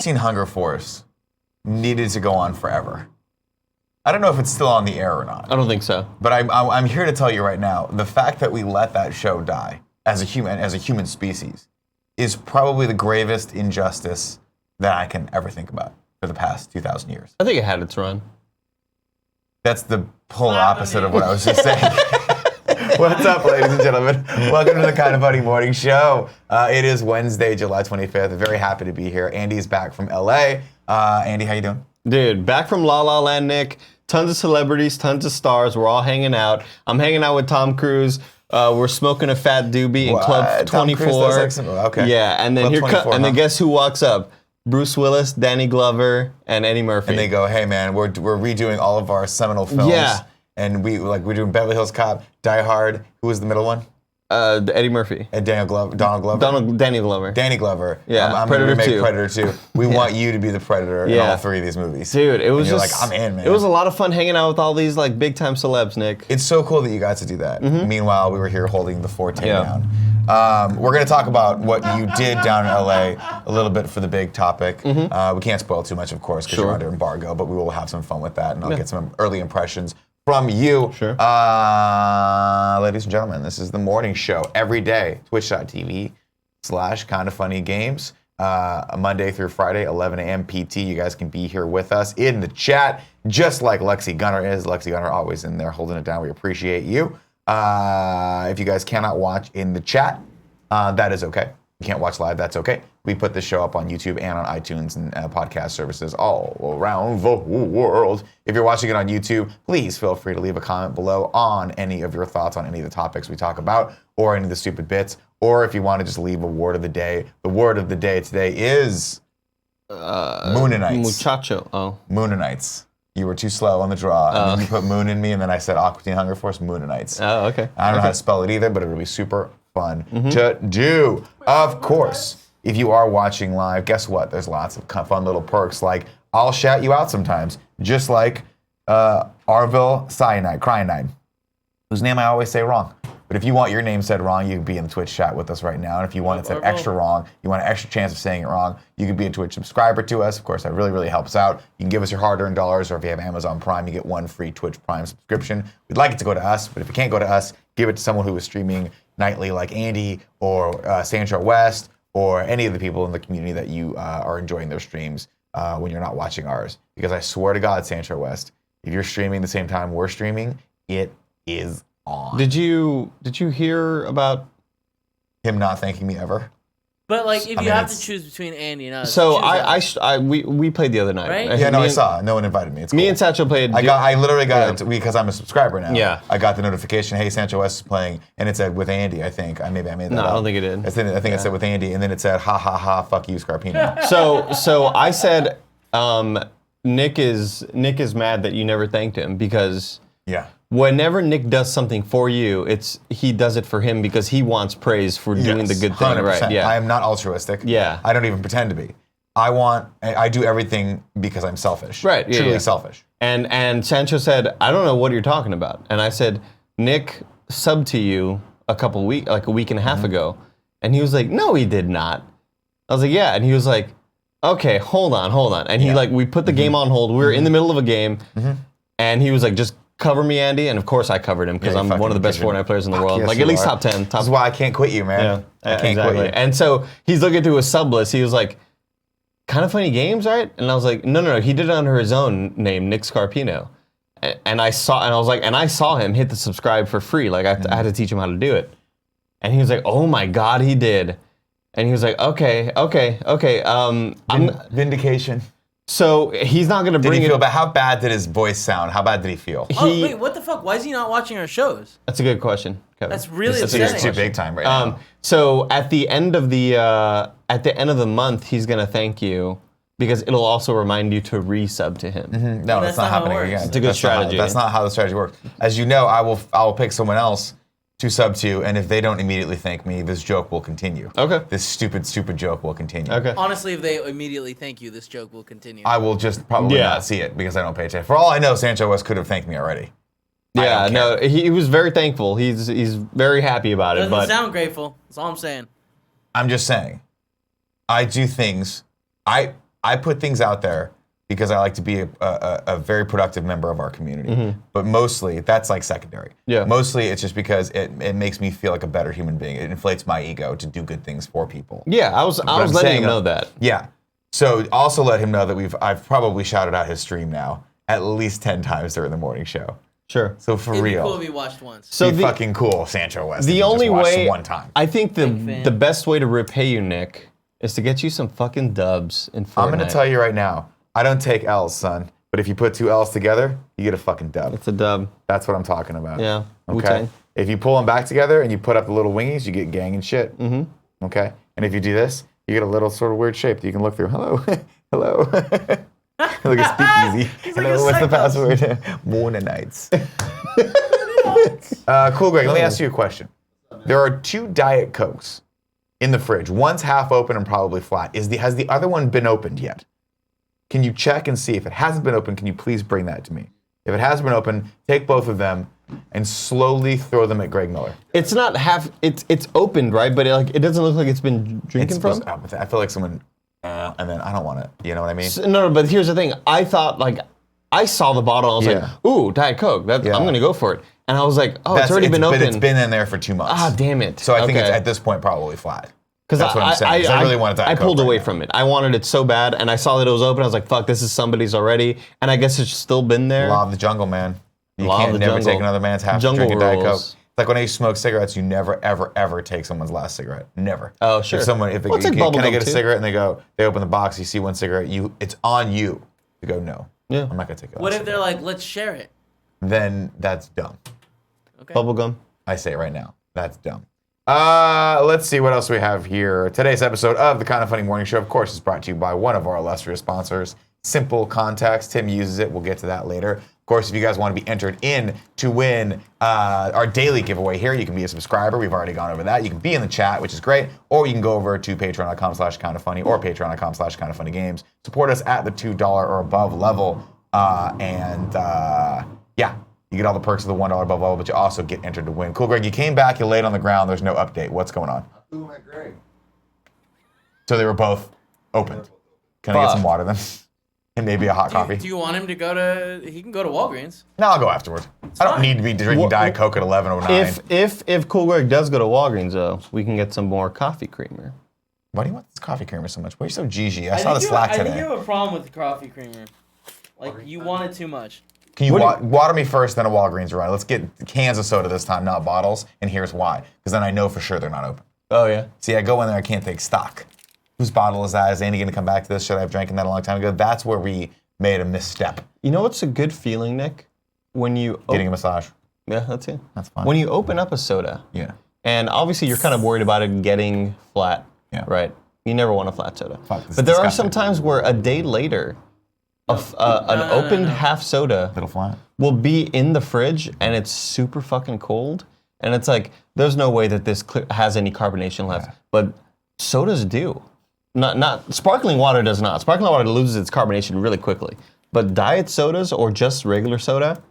Aquatine Hunger Force needed to go on forever. I don't know if it's still on the air or not. I don't think so. But I'm here to tell you right now, the fact that we let that show die as a human species is probably the gravest injustice that I can ever think about for the past 2,000 years. I think it had its run. That's the polar opposite of what I was just saying. What's up, ladies and gentlemen? Welcome to the Kind of Funny Morning Show. It is Wednesday, July 25th. Very happy to be here. Andy's back from LA. Andy, how you doing? Dude, back from La La Land, Nick. Tons of celebrities, tons of stars. We're all hanging out. I'm hanging out with Tom Cruise. We're smoking a fat doobie in Club 24. Okay. Yeah, and then Club guess who walks up? Bruce Willis, Danny Glover, and Eddie Murphy. And they go, "Hey man, we're redoing all of our seminal films." Yeah. And we're doing Beverly Hills Cop, Die Hard. Who was the middle one? Eddie Murphy. And Donald Glover. Danny Glover. Danny Glover. Yeah. I'm Predator gonna remake 2. Predator 2. We want you to be the Predator in all three of these movies. Dude, it was and you're just like, I'm in, man. It was a lot of fun hanging out with all these like big time celebs, Nick. It's so cool that you got to do that. Meanwhile, we were here holding the Forte down. We're going to talk about what you did down in LA a little bit for the big topic. We can't spoil too much, of course, because you're under embargo, but we will have some fun with that, and I'll get some early impressions from you. Sure. Ladies and gentlemen, this is the morning show every day, twitch.tv/kindafunnygames. Monday through Friday, 11 a.m. PT. You guys can be here with us in the chat, just like Lexi Gunner is. Lexi Gunner always in there holding it down. We appreciate you. If you guys cannot watch in the chat, that is okay. You can't watch live, that's okay. We put this show up on YouTube and on iTunes and podcast services all around the world. If you're watching it on YouTube, please feel free to leave a comment below on any of your thoughts on any of the topics we talk about or any of the stupid bits. Or if you want to just leave a word of the day. The word of the day today is Moonanites. Muchacho. Oh. Moonanites. You were too slow on the draw. And then you put moon in me, and then I said Aquatine Hunger Force, Moonanites. Oh, okay. I don't know how to spell it either, but it'll be super fun to do. Of course, if you are watching live, guess what? There's lots of fun little perks, like I'll shout you out sometimes, just like Arvil Cyanide, whose name I always say wrong. But if you want your name said wrong, you can be in the Twitch chat with us right now. And if you want it said extra wrong, you want an extra chance of saying it wrong, you can be a Twitch subscriber to us. Of course, that really, really helps out. You can give us your hard-earned dollars, or if you have Amazon Prime, you get one free Twitch Prime subscription. We'd like it to go to us, but if it can't go to us, give it to someone who is streaming nightly like Andy or Sancho West or any of the people in the community that you are enjoying their streams when you're not watching ours. Because I swear to God, Sancho West, if you're streaming the same time we're streaming, it is on. Did you hear about him not thanking me ever? But like, if you have to choose between Andy and us, so we played the other night. Right? Yeah, no, I saw. No one invited me. It's cool. Me and Sancho played. I literally got it because I'm a subscriber now. Yeah. I got the notification. Hey, Sancho West is playing, and it said with Andy. I think maybe I made that. No, up. I don't think it did. I think it said with Andy, and then it said ha ha ha, fuck you, Scarpino. So I said, Nick is mad that you never thanked him because whenever Nick does something for you, he does it for him because he wants praise for doing the good thing, 100%. right? Yeah. I am not altruistic. Yeah. I don't even pretend to be. I do everything because I'm selfish. Right. Yeah, Truly selfish. And Sancho said, I don't know what you're talking about. And I said, Nick subbed to you a week and a half ago. And he was like, no, he did not. I was like, yeah. And he was like, okay, hold on. And we put the game on hold. We were in the middle of a game. And he was like, just cover me, Andy. And of course I covered him because I'm one of the best Fortnite players in the world. Yes, like at least top 10. This is why I can't quit you, man. Yeah, I can't quit you. And so he's looking through his sub list. He was like, Kind of Funny Games, right? And I was like, no. He did it under his own name, Nick Scarpino. And I saw him hit the subscribe for free. Like I had to teach him how to do it. And he was like, oh my God, he did. And he was like, okay. Vindication. So he's not going to bring it. But how bad did his voice sound? How bad did he feel? Wait, what the fuck? Why is he not watching our shows? That's a good question, Kevin. That's really He's upsetting. too big time right now. So at the end of the month, he's going to thank you because it'll also remind you to resub to him. No, that's not happening again. It's a good strategy. That's not how the strategy works. As you know, I will pick someone else to sub to, and if they don't immediately thank me, this joke will continue. Okay. This stupid joke will continue. Okay. Honestly, if they immediately thank you, this joke will continue. I will just probably not see it because I don't pay attention. For all I know, Sancho West could have thanked me already. Yeah, no, he was very thankful. He's very happy about it. Doesn't sound grateful. That's all I'm saying. I'm just saying. I do things. I put things out there because I like to be a very productive member of our community. But mostly, that's like secondary. Yeah. Mostly, it's just because it makes me feel like a better human being. It inflates my ego to do good things for people. Yeah, I was letting him know that. Yeah. So also let him know that I've probably shouted out his stream now at least 10 times during the morning show. Sure. So for It'd be real. cool if we watched once. So be fucking cool, Sancho West. The only way, one time. I think the best way to repay you, Nick, is to get you some fucking dubs in Fortnite. I'm gonna tell you right now, I don't take L's, son. But if you put 2 L's together, you get a fucking dub. It's a dub. That's what I'm talking about. Yeah. Okay. Wu-Tang. If you pull them back together and you put up the little wingies, you get gang and shit. Okay. And if you do this, you get a little sort of weird shape that you can look through. Hello. Hello. Like a speakeasy. Hello, what's the password? Morning nights. Cool, Greg. Let me ask you a question. There are 2 Diet Cokes in the fridge. One's half open and probably flat. Has the other one been opened yet? Can you check and see? If it hasn't been opened, can you please bring that to me? If it has been opened, take both of them and slowly throw them at Greg Miller. It's not half. It's opened, right? But it doesn't look like it's been drinking from. I feel like someone, and then I don't want it. You know what I mean? No, but here's the thing. I thought I saw the bottle. And I was like, ooh, Diet Coke. I'm gonna go for it. And I was like, oh, it's already been opened. But it's been in there for 2 months. Ah, damn it. So I think it's at this point probably flat. Because that's what I'm saying. I really wanted Diet Coke. I pulled away from it. I wanted it so bad, and I saw that it was open. I was like, fuck, this is somebody's already. And I guess it's still been there. Law of the jungle, man. You can't never take another man's half to drink a Diet Coke. It's like when I used to smoke cigarettes, you never, ever, ever take someone's last cigarette. Never. Oh, sure. If like can I get a cigarette? And they open the box, you see one cigarette, it's on you to go, no. Yeah. I'm not going to take it. What if they're like, let's share it? Then that's dumb. Okay. Bubblegum. I say it right now. That's dumb. Let's see what else we have here. Today's episode of the Kind of Funny Morning Show, of course, is brought to you by one of our illustrious sponsors, Simple Contacts. Tim uses it. We'll get to that later. Of course, if you guys want to be entered in to win our daily giveaway here, you can be a subscriber. We've already gone over that. You can be in the chat, which is great, or you can go over to patreon.com/kindoffunny or patreon.com/kindoffunnygames. Support us at the $2 or above level, yeah. You get all the perks of the $1 above level, but you also get entered to win. Cool, Greg, you came back, you laid on the ground, there's no update. What's going on? Ooh, at Greg. So they were both opened. Can I get some water then? And maybe a hot coffee? Do you want him to go to, he can go to Walgreens. No, I'll go afterwards. I don't need to be drinking Diet Coke at 11:09. If Cool Greg does go to Walgreens, though, we can get some more coffee creamer. Why do you want this coffee creamer so much? Why are you so GG? I saw the Slack today. I think you have a problem with the coffee creamer. Like, you want it too much. Can you water me first, then a Walgreens run? Let's get cans of soda this time, not bottles, and here's why. Because then I know for sure they're not open. Oh, yeah? See, I go in there, I can't take stock. Whose bottle is that? Is Andy going to come back to this? Should I have drank that a long time ago? That's where we made a misstep. You know what's a good feeling, Nick? When you... Getting a massage. Yeah, that's it. That's fine. When you open up a soda, yeah, and obviously you're kind of worried about it getting flat, yeah, right? You never want a flat soda. Fuck, but there are some times where a day later, an opened half soda little flat will be in the fridge and it's super fucking cold, and it's like there's no way that this has any carbonation left. Yeah. But sodas do. Not sparkling water does not. Sparkling water loses its carbonation really quickly. But diet sodas or just regular soda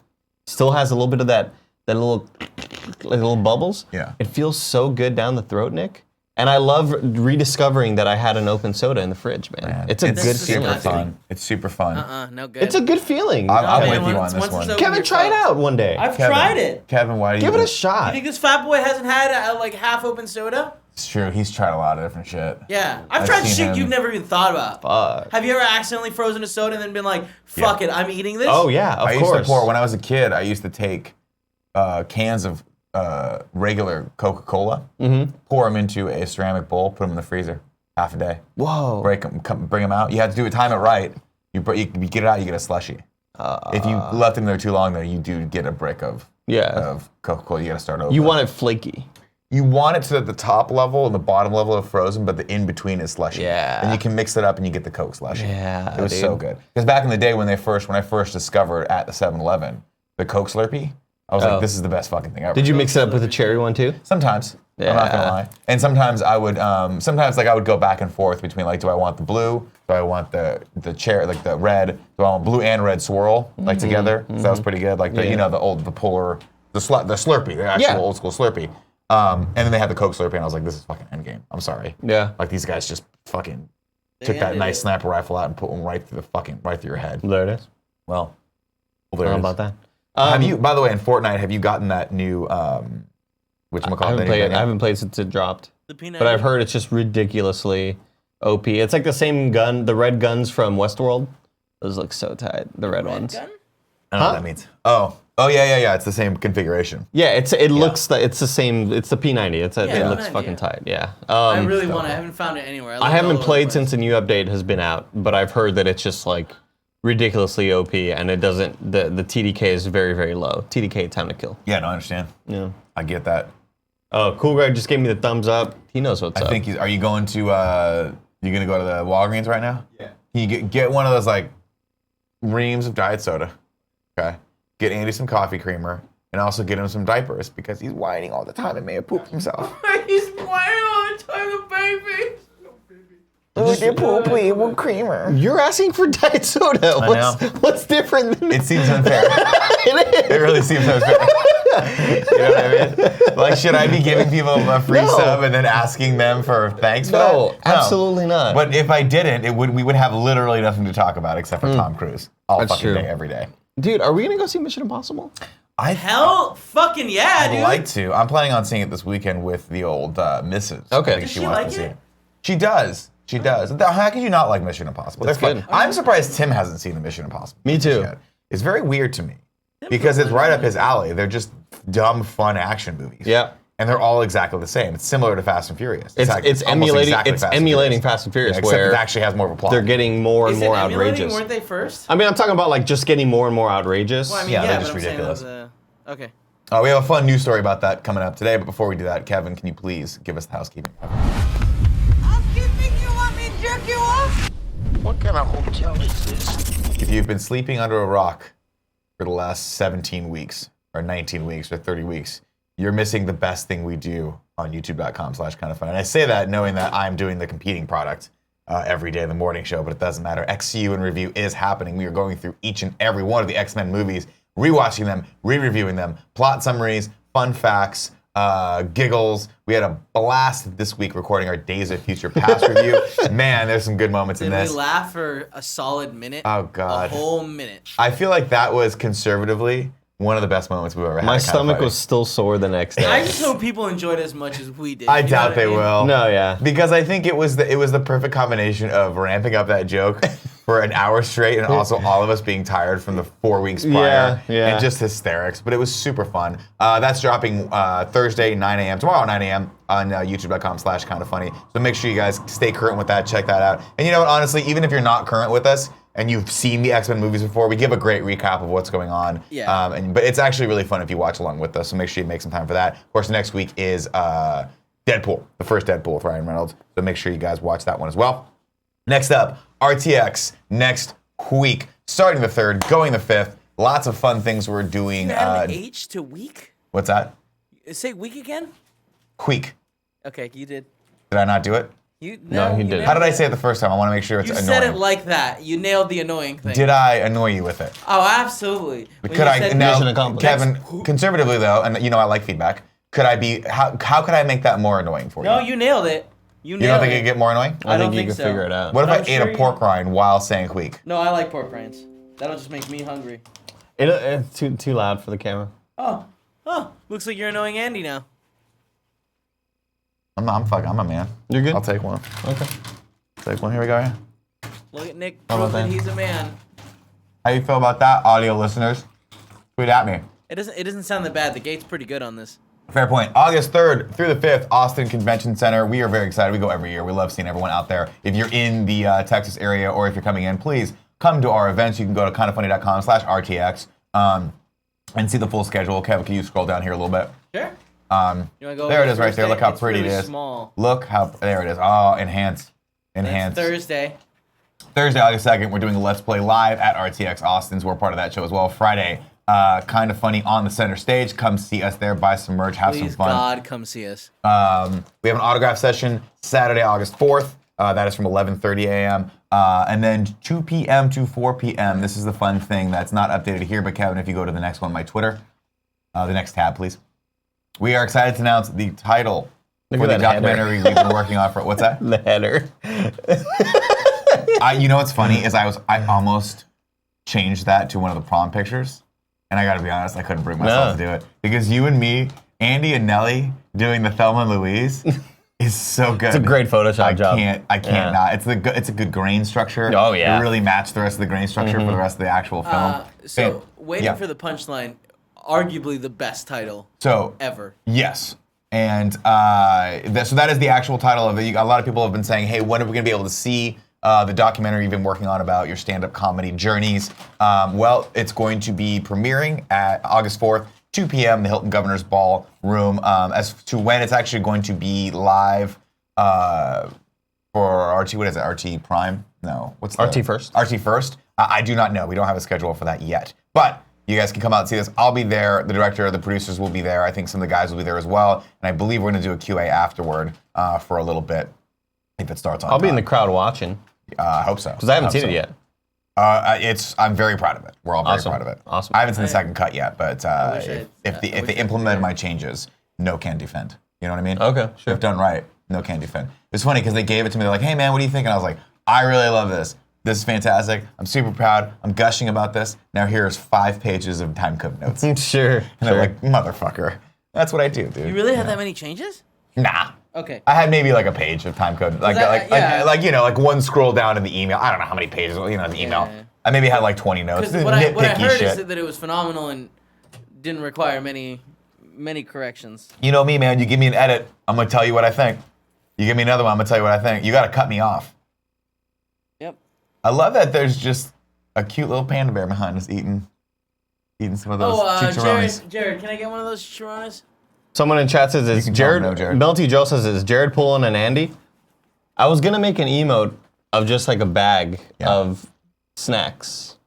still has a little bit of that little bubbles. Yeah. It feels so good down the throat, Nick. And I love rediscovering that I had an open soda in the fridge, man. It's a good feeling. Fun. It's super fun. No good. It's a good feeling. I'm with you on this one. Kevin, try it out one day. I've tried it. Kevin, why do you... Give it a shot. You think this fat boy hasn't had a half open soda? It's true. He's tried a lot of different shit. Yeah. I've tried shit you've never even thought about. Fuck. Have you ever accidentally frozen a soda and then been like, fuck it, I'm eating this? Oh, yeah, of course. I used to pour, when I was a kid, I used to take cans of regular Coca-Cola, pour them into a ceramic bowl, put them in the freezer, half a day. Whoa. Bring them out. You had to do it, time it right. You get it out, you get a slushie. If you left them there too long, though, you do get a brick of Coca-Cola. You got to start over. You want it flaky. You want it to the top level and the bottom level of frozen, but the in-between is slushy. Yeah. And you can mix it up and you get the Coke slushy. Yeah, it was so good. Because back in the day when I first discovered at the 7-Eleven the Coke Slurpee, I was like, this is the best fucking thing ever. Did you mix it up with the cherry one too? Sometimes. Yeah. I'm not gonna lie. And sometimes I would I would go back and forth between like, do I want the blue? Do I want the cherry, like the red? Do I want blue and red swirl like together? So that was pretty good. Like the polar, the Slurpee, the actual old school Slurpee. And then they had the Coke Slurpee, and I was like, this is fucking endgame. I'm sorry. Yeah. Like, these guys just fucking took that nice sniper rifle out and put one right through your head. There it is. Well, I don't know about that. Have you, by the way, in Fortnite, have you gotten that new, I haven't played since it dropped. But I've heard it's just ridiculously OP. It's like the same gun, the red guns from Westworld. Those look so tight, the red ones. Gun? I don't know what that means. Oh yeah. It's the same configuration. Yeah, it's the same. It's the P90. It looks fucking tight. Yeah. I really want it. I haven't found it anywhere. I haven't played since the new update has been out, but I've heard that it's just like ridiculously OP, and it doesn't. The TDK is very, very low. TDK, time to kill. Yeah, no, I understand. Yeah. I get that. Oh, Cool Greg just gave me the thumbs up. He knows what's up. I think are you going to you gonna go to the Walgreens right now? Yeah. Can you get one of those like reams of diet soda? Okay. Get Andy some coffee creamer and also get him some diapers because he's whining all the time and may have pooped himself. He's whining all the time, baby. Creamer. You're asking for diet soda. What's different than it seems unfair. It really seems unfair. You know what I mean? Like, should I be giving people a free sub and then asking them for thanks for that? No, absolutely not. But if I didn't, we would have literally nothing to talk about except for Tom Cruise all fucking day, every day. Dude, are we gonna go see Mission Impossible? Hell fucking yeah, dude. I'd like to. I'm planning on seeing it this weekend with the old Mrs. Okay. I think Does she wants like to see it? it. She does. She does. How could you not like Mission Impossible? They're fun. good. I'm surprised Tim hasn't seen the Mission Impossible. Me too. Yet. It's very weird to me because it's right up his alley. They're just dumb, fun action movies. Yeah. And they're all exactly the same. It's similar to Fast and Furious. It's emulating Fast and Furious, except where it actually has more of a plot. they're getting more and more outrageous. Weren't they first? I mean, I'm talking about like just getting more and more outrageous. Well, I mean, Yeah, they're but just I'm saying ridiculous. that was, okay. We have a fun news story about that coming up today. But before we do that, Kevin, can you please give us the housekeeping? Housekeeping, you want me to jerk you off? What kind of hotel is this? If you've been sleeping under a rock for the last 17 weeks, or 19 weeks, or 30 weeks, you're missing the best thing we do on youtube.com/kindoffunny. And I say that knowing that I'm doing the competing product every day of the morning show, but it doesn't matter. XCU and Review is happening. We are going through each and every one of the X-Men movies, rewatching them, re-reviewing them, plot summaries, fun facts, giggles. We had a blast this week recording our Days of Future Past review. Man, there's some good moments in this. Did we laugh for a solid minute? Oh, God. A whole minute. I feel like that was conservatively one of the best moments we've ever had. My stomach was still sore the next day. I just hope people enjoyed it as much as we did. I You know doubt what they mean? will. No, yeah. Because I think it was the perfect combination of ramping up that joke for an hour straight and also all of us being tired from the 4 weeks prior Yeah. and just hysterics. But it was super fun. That's dropping Thursday, 9 a.m., tomorrow, 9 a.m. on youtube.com/kindoffunny. So make sure you guys stay current with that, check that out. And you know what, honestly, even if you're not current with us, and you've seen the X-Men movies before, we give a great recap of what's going on. Yeah. But it's actually really fun if you watch along with us, so make sure you make some time for that. Of course, next week is Deadpool, the first Deadpool with Ryan Reynolds, so make sure you guys watch that one as well. Next up, RTX next week, starting the 3rd, going the 5th. Lots of fun things we're doing. You added an H to week? What's that? Say week again? Queek. Okay, you did. Did I not do it? No, he didn't. How did I say it the first time? I want to make sure it's You annoying. said it like that. You nailed the annoying thing. Did I annoy you with it? Oh, absolutely. When Could you I said- now, Mission accomplished. Kevin? Conservatively though, and you know I like feedback. Could I be? How could I make that more annoying for you? No, you nailed it. You don't nailed think it. it'd get more annoying? I don't you think can so. figure it out. What if But I I'm ate sure a you- pork rind while saying queek? No, I like pork rinds. That'll just make me hungry. It's too loud for the camera. Oh, looks like you're annoying Andy now. I'm a man. You're good? I'll take one. Okay. Take one. Here we go. Yeah. Look at Nick How about proving that? he's a man. How you feel about that, audio listeners? Tweet at me. It doesn't sound that bad. The gate's pretty good on this. Fair point. August 3rd through the 5th, Austin Convention Center. We are very excited. We go every year. We love seeing everyone out there. If you're in the Texas area or if you're coming in, please come to our events. You can go to kindoffunny.com/RTX and see the full schedule. Kevin, can you scroll down here a little bit? Sure. You wanna go There over it is right there. Thursday? Look how It's pretty really it is. Small. Look how, there it is. Oh, enhance. It's Enhance. Thursday. Thursday, August 2nd, we're doing a Let's Play live at RTX Austin's. We're part of that show as well. Friday, Kind of Funny on the center stage. Come see us there, buy some merch, have Please, some fun. God, come see us. We have an autograph session Saturday, August 4th. That is from 11:30 a.m. And then 2 p.m. to 4 p.m. This is the fun thing that's not updated here, but Kevin, if you go to the next one, my Twitter, the next tab, please. We are excited to announce the title Look for at the that header. documentary we've been working on for, what's that? The header. You know what's funny is I almost changed that to one of the prom pictures, and I got to be honest, I couldn't bring myself to do it because you and me, Andy and Nelly doing the Thelma and Louise is so good. It's a great Photoshop job. I can't not. It's a good grain structure. Oh yeah. It really matched the rest of the grain structure for the rest of the actual film. Waiting for the punchline, arguably the best title ever. Yes. And so that is the actual title of it. A lot of people have been saying, hey, when are we going to be able to see the documentary you've been working on about your stand-up comedy journeys? Well, it's going to be premiering at August 4th, 2 p.m., the Hilton Governor's Ballroom. As to when it's actually going to be live for RT, what is it, RT Prime? No, what's the... RT First. RT First? I do not know. We don't have a schedule for that yet. But you guys can come out and see this. I'll be there. The director, the producers will be there. I think some of the guys will be there as well. And I believe we're going to do a QA afterward for a little bit if it starts on I'll time. be in the crowd watching. I hope so. Because I haven't seen it yet. I'm very proud of it. We're all very proud of it. Awesome. I haven't seen the second cut yet, but if they I implement my changes, no can defend. You know what I mean? Okay, sure. If done right, no can defend. It's funny because they gave it to me. They're like, hey man, what do you think? And I was like, I really love this. This is fantastic. I'm super proud. I'm gushing about this. Now here's 5 pages of time code notes. And Sure. they're like, motherfucker. That's what I do, dude. You really had that many changes? Nah. Okay. I had maybe like a page of time code, like one scroll down in the email. I don't know how many pages, the email. Yeah. I maybe had like 20 notes. Because what I heard shit. is that it was phenomenal and didn't require many corrections. You know me, man. You give me an edit, I'm gonna tell you what I think. You give me another one, I'm gonna tell you what I think. You gotta cut me off. Yep. I love that there's just a cute little panda bear behind us eating some of those chicharrones. Jared, can I get one of those chicharrones? Someone in chat says, is Jared, Melty Joe says, is Jared pulling an Andy? I was going to make an emote of just like a bag of snacks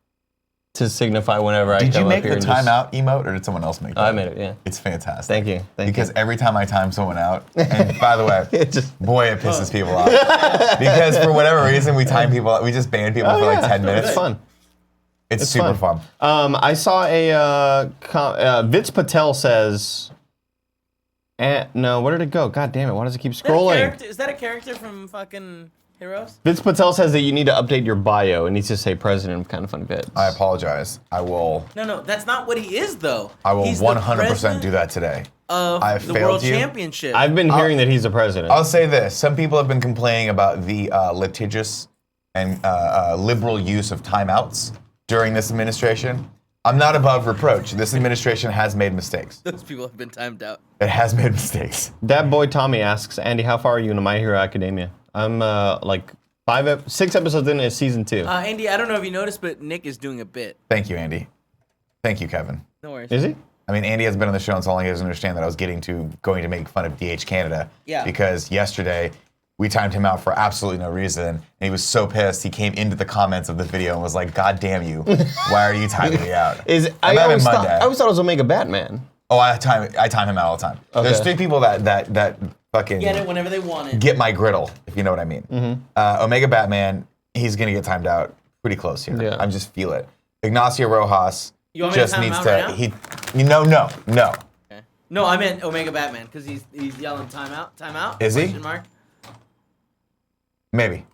to signify whenever I come up here. Did you make the timeout emote or did someone else make that? I made it, yeah. It's fantastic. Thank you. Because every time I time someone out, and by the way, it pisses people off. Because for whatever reason, we time people out. We just ban people for like 10 minutes. It's fun. It's super fun. I saw a Vince Patel says, no, where did it go? God damn it, why does it keep scrolling? Is that a character from fucking Heroes? Vince Patel says that you need to update your bio. It needs to say president of Kind of Fun Bits. I apologize. I will. No, that's not what he is though. I will 100% do that today. Of the World Championship. I've been hearing that he's the president. I'll say this. Some people have been complaining about the litigious and liberal use of timeouts during this administration. I'm not above reproach. This administration has made mistakes. Those people have been timed out. It has made mistakes. That boy Tommy asks, Andy, how far are you into My Hero Academia? I'm like 6 episodes into season 2. Andy, I don't know if you noticed, but Nick is doing a bit. Thank you, Andy. Thank you, Kevin. No worries. Is he? I mean, Andy has been on the show, and so long he doesn't understand that I was going to make fun of DH Canada. Yeah. Because yesterday, we timed him out for absolutely no reason, and he was so pissed, he came into the comments of the video and was like, God damn you, why are you timing me out? I always thought it was Omega Batman. Oh, I time him out all the time. Okay. There's 3 people that fucking get it whenever they want it. Get my griddle, if you know what I mean. Mm-hmm. Omega Batman, he's gonna get timed out pretty close here. Yeah. I just feel it. Ignacio Rojas just needs to. No. Okay. No, I meant Omega Batman because he's yelling timeout. Is he? Mark? Maybe.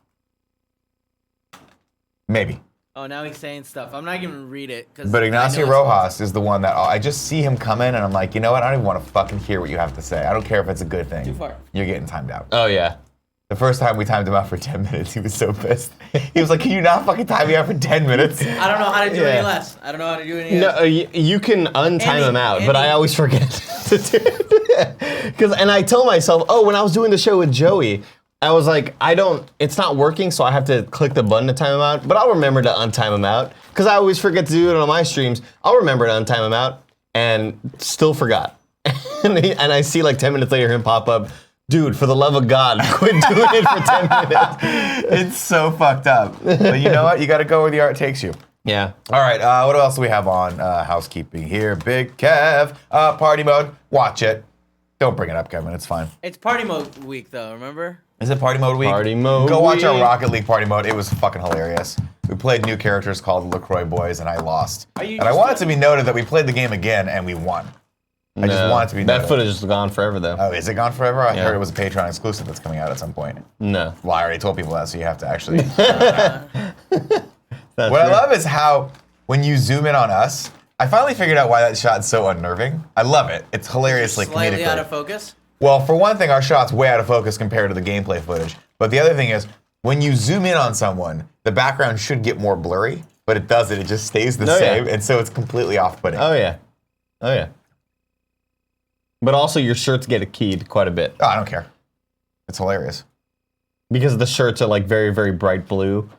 Oh, now he's saying stuff. I'm not gonna read it. But Ignacio Rojas is the one that I just see him come in and I'm like, you know what? I don't even want to fucking hear what you have to say. I don't care if it's a good thing. Too far. You're getting timed out. Oh, yeah. The first time we timed him out for 10 minutes, he was so pissed. He was like, can you not fucking time me out for 10 minutes? I don't know how to do any less. No, you can untime him out, but I always forget to do it. And I tell myself, when I was doing the show with Joey, I was like, it's not working, so I have to click the button to time him out, but I'll remember to untime him out, because I always forget to do it on my streams. I'll remember to untime him out, and still forgot. And I see like 10 minutes later him pop up, dude, for the love of God, quit doing it for 10 minutes. It's so fucked up. But you know what? You got to go where the art takes you. Yeah. All right, what else do we have on housekeeping here? Big Kev, party mode, watch it. Don't bring it up, Kevin, it's fine. It's party mode week though, remember? Is it party mode week? Party mode Go watch week. our Rocket League party mode. It was fucking hilarious. We played new characters called LaCroix Boys, and I lost. And I want it to be noted that we played the game again, and we won. I just want it to be That noted. footage is gone forever, though. Oh, is it gone forever? I Yeah. heard it was a Patreon exclusive that's coming out at some point. No. Well, I already told people that, so you have to actually. That's What I true. love is how when you zoom in on us, I finally figured out why that shot's so unnerving. I love it. It's hilariously Slightly comedic. out of focus. Well, for one thing, our shot's way out of focus compared to the gameplay footage. But the other thing is, when you zoom in on someone, the background should get more blurry, but it doesn't. It just stays the Oh, yeah. same, and so it's completely off-putting. Oh, yeah. Oh, yeah. But also, your shirts get keyed quite a bit. Oh, I don't care. It's hilarious. Because the shirts are like very, very bright blue.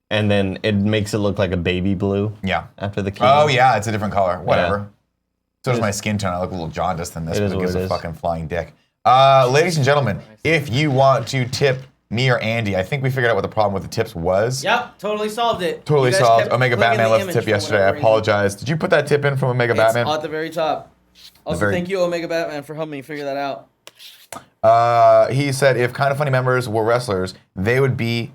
And then it makes it look like a baby blue Yeah. after the key. Oh, yeah, it's a different color. Whatever. Yeah. So does my skin tone. I look a little jaundiced in this, It is but it what gives it a is. fucking flying dick. Ladies and gentlemen, if you want to tip me or Andy, I think we figured out what the problem with the tips was. Yep, totally solved it. Totally You guys solved. kept Omega clicking Batman the left a image tip for yesterday. I whatever reason. apologize. Did you put that tip in from Omega It's Batman? at the very top. Also, very- thank you, Omega Batman, for helping me figure that out. He said if Kind of Funny members were wrestlers, they would be,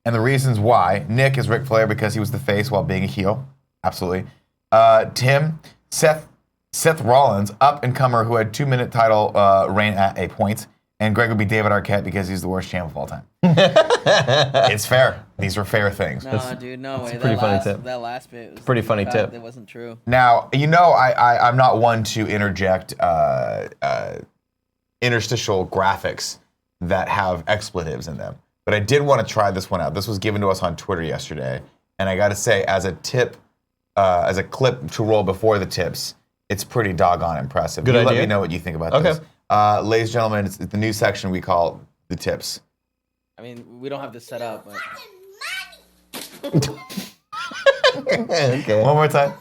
and the reasons why. Nick is Ric Flair because he was the face while being a heel. Absolutely. Tim, Seth Rollins, up-and-comer who had 2-minute title reign at a point. And Greg would be David Arquette because he's the worst champ of all time. It's fair. These are fair things. No, dude, no way. a pretty funny tip. That last bit was Pretty funny tip. That wasn't true. Now, you know, I'm not one to interject interstitial graphics that have expletives in them. But I did want to try this one out. This was given to us on Twitter yesterday. And I got to say, as a tip, as a clip to roll before the tips, it's pretty doggone impressive. Good You Let idea. me know what you think about Okay. this. Ladies and gentlemen, it's the new section we call the tips. I mean, we don't have this set up, but Okay. One more time.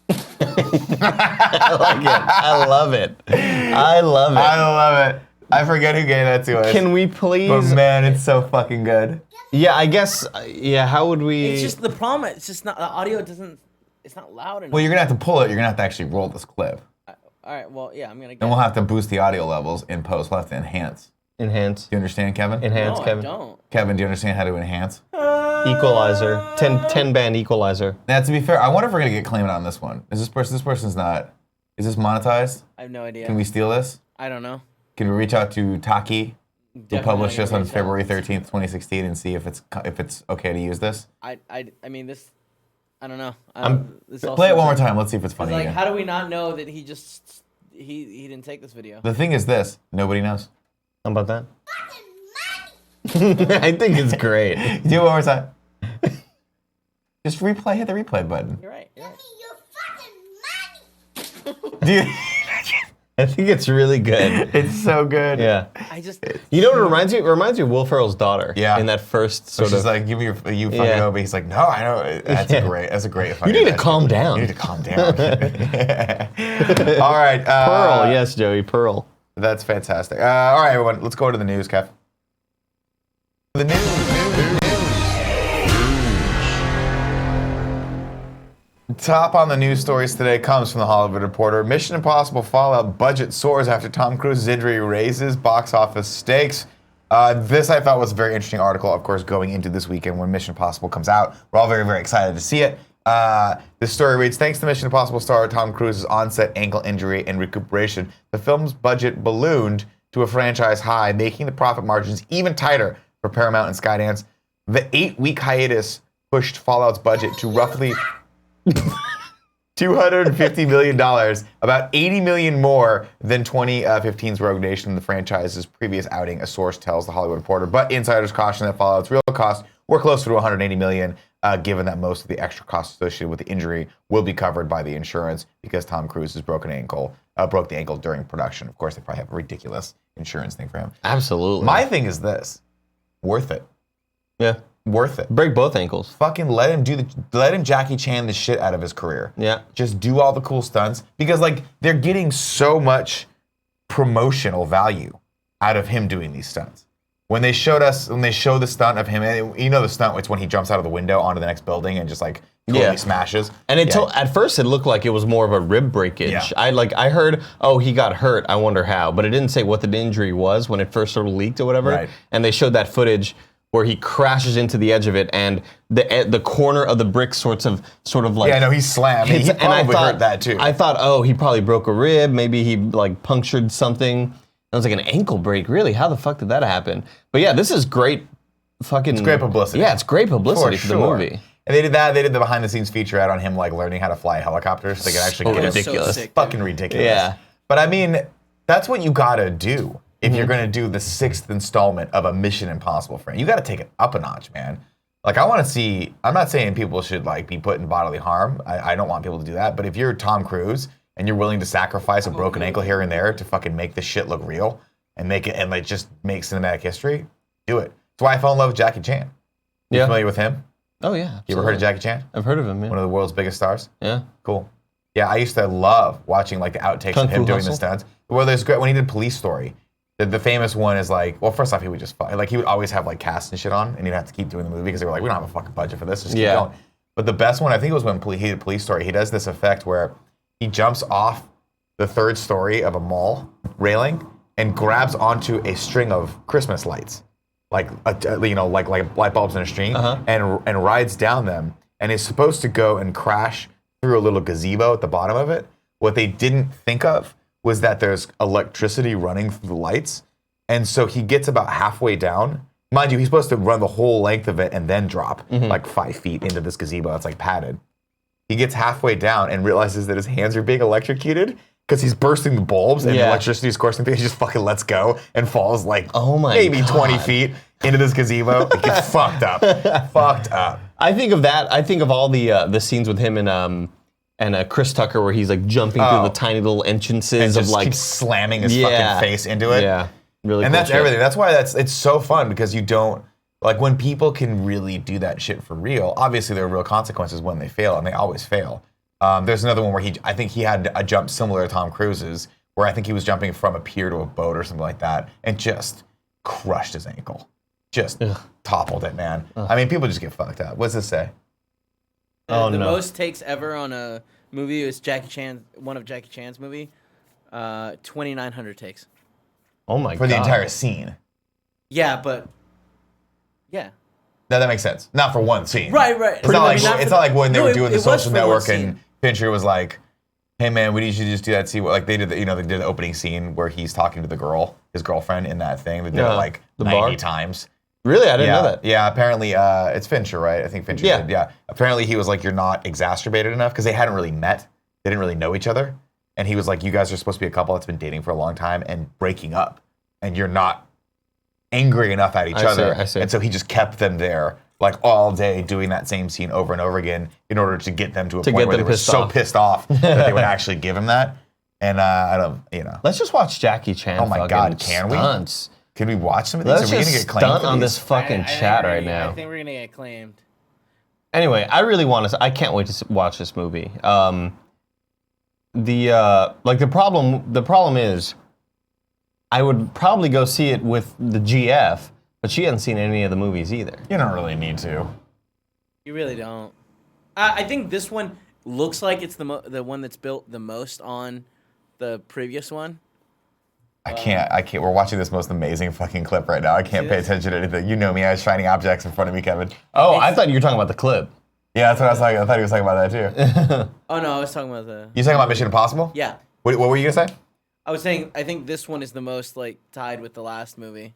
I like it. I love it. I love it. I love it. I forget who gave that to us. Can we please? But man, it's so fucking good. Yeah, I guess. Yeah, how would we? it's just the problem. It's just not the audio doesn't. It's not loud enough. Well, you're gonna have to pull it. You're gonna have to actually roll this clip. All right. Well, yeah, I'm gonna. Get And we'll have to boost the audio levels in post. We'll have to enhance. enhance. Do you understand, Kevin? Enhance, No, Kevin. I don't. Kevin, do you understand how to enhance? Equalizer. 10 band equalizer. Now, to be fair, I wonder if we're gonna get claimed on this one. Is this person? This person's not. Is this monetized? I have no idea. Can we steal this? I don't know. Can we reach out to Taki, who Definitely published this on reach out. February 13th, 2016, and see if it's okay to use this? I mean this. I don't know. This Play it one more time. Let's see if it's funny Like, again. how do we not know that he just he didn't take this video? The thing is this: nobody knows. How about that? I think it's great. Do it one more time. Just replay. Hit the replay button. You're right. You're right. Dude, I think it's really good. it's so good. Yeah. I just. You know what it reminds me? It reminds me of Will Ferrell's daughter. Yeah. In that first So sort she's of. like, give me you fucking Yeah. over. He's like, no, I know. That's Yeah. great. That's a great. You fucking need to that's calm good. down. You need to calm down. All right. Pearl, yes, Joey, Pearl. That's fantastic. All right, everyone. Let's go to the news, Kev. The news. Top on the news stories today comes from the Hollywood Reporter. Mission Impossible Fallout budget soars after Tom Cruise's injury raises box office stakes. This I thought was a very interesting article, of course, going into this weekend when Mission Impossible comes out. We're all very, very excited to see it. This story reads, thanks to Mission Impossible star Tom Cruise's onset ankle injury and recuperation, the film's budget ballooned to a franchise high, making the profit margins even tighter for Paramount and Skydance. The 8-week hiatus pushed Fallout's budget to roughly $250 million, about $80 million more than 2015's Rogue Nation, the franchise's previous outing, a source tells the Hollywood Reporter. But insiders caution that Fallout's real costs were closer to $180 million, given that most of the extra costs associated with the injury will be covered by the insurance because Tom Cruise's broke the ankle during production. Of course, they probably have a ridiculous insurance thing for him. Absolutely. My thing is this: worth it. Yeah. Worth it. Break both ankles. Fucking let him Jackie Chan the shit out of his career. Yeah. Just do all the cool stunts because like they're getting so much promotional value out of him doing these stunts. When they show the stunt of him, and you know the stunt, it's when he jumps out of the window onto the next building and just like totally smashes. And at first it looked like it was more of a rib breakage. Yeah. I heard, oh, he got hurt. I wonder how, but it didn't say what the injury was when it first sort of leaked or whatever. Right. And they showed that footage where he crashes into the edge of it, and the corner of the brick sort of like Yeah, no, he's slammed. He and I probably thought, hurt that too. I thought, oh, he probably broke a rib. Maybe he like punctured something. I was like, an ankle break? Really? How the fuck did that happen? But yeah, this is great. It's great publicity. Yeah, it's great publicity for the movie. And they did that. They did the behind-the-scenes feature out on him like learning how to fly helicopters. So they could actually get ridiculous. So sick, fucking ridiculous. Yeah. But I mean, that's what you gotta do if you're gonna do the 6th installment of a Mission Impossible frame. You gotta take it up a notch, man. Like I want to see. I'm not saying people should like be put in bodily harm. I don't want people to do that. But if you're Tom Cruise and you're willing to sacrifice a broken ankle here and there to fucking make this shit look real and make it and like just make cinematic history, do it. That's why I fell in love with Jackie Chan. You familiar with him? Oh yeah. You ever heard of Jackie Chan? I've heard of him. Yeah. One of the world's biggest stars. Yeah. Cool. Yeah, I used to love watching like the outtakes Kung of him Fu doing Hustle? the stunts. Well, there's great when he did Police Story. The famous one is like, well, first off, he would just like he would always have like cast and shit on, and he'd have to keep doing the movie because they were like, we don't have a fucking budget for this, just keep going. But the best one, I think, it was when he did Police Story. He does this effect where he jumps off the 3rd story of a mall railing and grabs onto a string of Christmas lights, like like light bulbs in a string, and rides down them, and is supposed to go and crash through a little gazebo at the bottom of it. What they didn't think of was that there's electricity running through the lights, and so he gets about halfway down. Mind you, he's supposed to run the whole length of it and then drop like 5 feet into this gazebo that's like padded. He gets halfway down and realizes that his hands are being electrocuted because he's bursting the bulbs and the electricity is coursing through. He just fucking lets go and falls like maybe 20 feet into this gazebo. It gets fucked up. Fucked up. I think of that. I think of all the scenes with him and Chris Tucker where he's like jumping through the tiny little entrances And just of like keeps slamming his fucking face into it. Yeah, really. And cool that's shit. everything. That's why it's so fun because you don't, like when people can really do that shit for real, obviously there are real consequences when they fail, and they always fail. There's another one where I think he had a jump similar to Tom Cruise's, where I think he was jumping from a pier to a boat or something like that, and just crushed his ankle. Just toppled it, man. I mean, people just get fucked up. What's this say? The most takes ever on a movie is one of Jackie Chan's movie. 2,900 takes. Oh my god. For the entire scene. Yeah, but yeah. No, that makes sense. Not for one scene. Right. It's not like when they were doing the Social Network and scene. Fincher was like, "Hey man, we need you to just do that scene." Like they did, they did the opening scene where he's talking to the girl, his girlfriend, in that thing. They did it like the 90 bar? times. Really, I didn't know that. Yeah, apparently it's Fincher, right? I think Fincher did. Yeah. Apparently he was like, "You're not exacerbated enough," because they hadn't really met. They didn't really know each other, and he was like, "You guys are supposed to be a couple that's been dating for a long time and breaking up, and you're not angry enough at each other." I see. And so he just kept them there like all day doing that same scene over and over again in order to get them to a point where they were so pissed off that they would actually give him that. And I don't, Let's just watch Jackie Chan. Oh my God, can stunts. we? Can we watch some of these? Let's Are we just gonna get claimed stunt for on these? this fucking chat right now. I think we're gonna get claimed. Anyway, I really want to. I can't wait to watch this movie. The problem is, I would probably go see it with the GF, but she hasn't seen any of the movies either. You don't really need to. You really don't. I think this one looks like it's the one that's built the most on the previous one. I can't. We're watching this most amazing fucking clip right now. I can't pay attention to anything. You know me. I have shiny objects in front of me, Kevin. Oh, I thought you were talking about the clip. Yeah, that's what I was talking. I thought he was talking about that too. Oh no, I was talking about the. You talking about Mission Impossible? Yeah. What were you gonna say? I was saying I think this one is the most like tied with the last movie.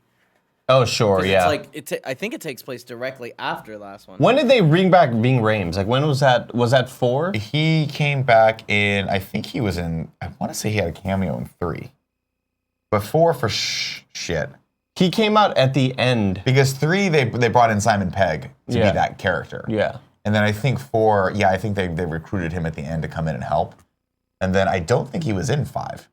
Oh sure, 'Cause yeah. It's like I think it takes place directly after the last one. When did they bring back Ving Rhames? Like when was that? Was that 4? He came back in. I think he was in. I want to say he had a cameo in 3. But 4 for shit. He came out at the end. Because 3 they brought in Simon Pegg to be that character. Yeah. And then I think 4, I think they recruited him at the end to come in and help. And then I don't think he was in 5.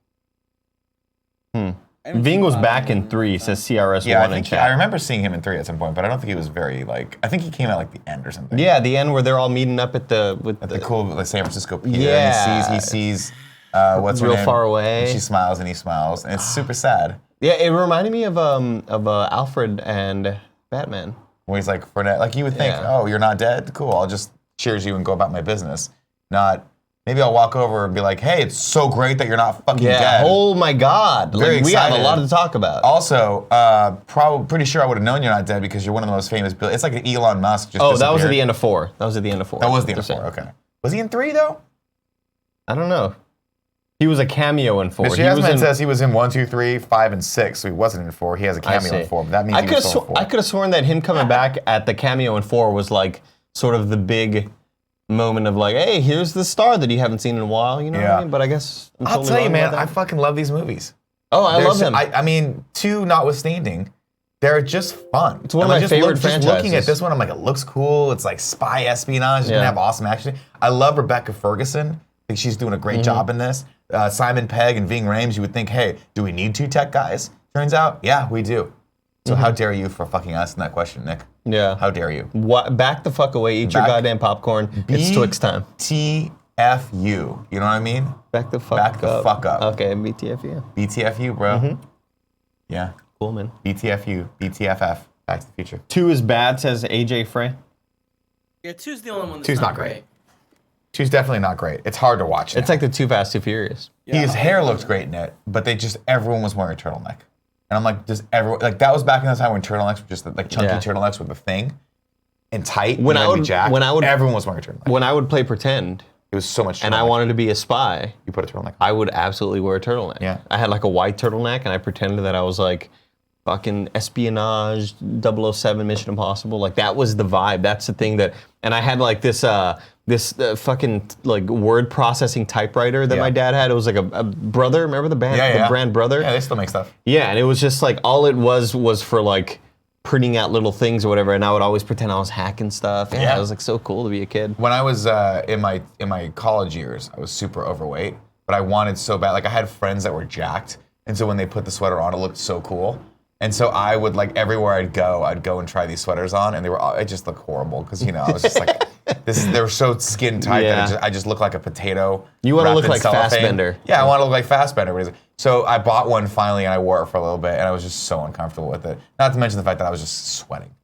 Ving was back in 3, says CRS1 Yeah, in chat. I remember seeing him in 3 at some point, but I don't think he was very like. I think he came out like the end or something. Yeah, the end where they're all meeting up at the Cool like San Francisco Pier. Yeah. And he sees what's her Real name? far away. And she smiles and he smiles, and it's super sad. Yeah, it reminded me of Alfred and Batman. Where he's like, Fournette, like you would think, oh, you're not dead? Cool, I'll just cheers you and go about my business. Not, maybe I'll walk over and be like, hey, it's so great that you're not fucking dead. Oh my God. Very We have a excited. lot to talk about. Also, probably pretty sure I would have known you're not dead because you're one of the most famous. It's like an Elon Musk. Just that was at disappeared. the end of 4. That was at the end of 4. That was the end of Just 4. saying. Okay. Was he in 3 though? I don't know. He was a cameo in 4. Mr. Yasman says he was in 1, 2, 3, 5, and 6, so he wasn't in 4. He has a cameo in 4, but that means he was still in 4. I could have sworn that him coming back at the cameo in 4 was like sort of the big moment of like, hey, here's the star that you haven't seen in a while, you know what I mean? But I guess I'll tell you, man, I fucking love these movies. Oh, I love them. I mean, 2 notwithstanding, they're just fun. It's one of my favorite franchises. Just looking at this one, I'm like, it looks cool. It's like spy espionage. It's gonna have awesome action. I love Rebecca Ferguson. I think she's doing a great job in this. Simon Pegg and Ving Rhames, you would think, hey, do we need 2 tech guys? Turns out, yeah, we do. So how dare you for fucking asking that question, Nick? Yeah. How dare you? What? Back the fuck away. Eat your goddamn popcorn. It's Twix time. TFU. You know what I mean? Back the fuck up. Back the fuck up. Okay, BTFU. BTFU, bro. Yeah. Cool, man. BTFU. BTFF. Back to the Future. 2 is bad, says AJ Frey. Yeah, 2's the only one that's 2's not great. 2's definitely not great. It's hard to watch. It's like the Too Fast, Too Furious. His hair looked great in it, but everyone was wearing a turtleneck. And I'm like, does everyone, like that was back in the time when turtlenecks were just like chunky turtlenecks were the thing and tight. Everyone was wearing a turtleneck. When I would play pretend, it was so much. And I wanted to be a spy. You put a turtleneck on. I would absolutely wear a turtleneck. Yeah. I had like a white turtleneck, and I pretended that I was like fucking espionage, 007, Mission Impossible. Like that was the vibe. That's the thing that. And I had like this fucking like word processing typewriter that my dad had. It was like a Brother. Remember the band? The brand Brother. Yeah, they still make stuff. Yeah, and it was just like all it was for like printing out little things or whatever. And I would always pretend I was hacking stuff. Yeah, it was like so cool to be a kid. When I was in my college years, I was super overweight, but I wanted so bad. Like I had friends that were jacked, and so when they put the sweater on, it looked so cool. And so I would like everywhere I'd go and try these sweaters on, and it just looked horrible because I was just like, they were so skin tight that I just looked like a potato. You want to look like cellophane. Fassbender. Yeah, I want to look like Fassbender. So I bought one finally, and I wore it for a little bit, and I was just so uncomfortable with it. Not to mention the fact that I was just sweating.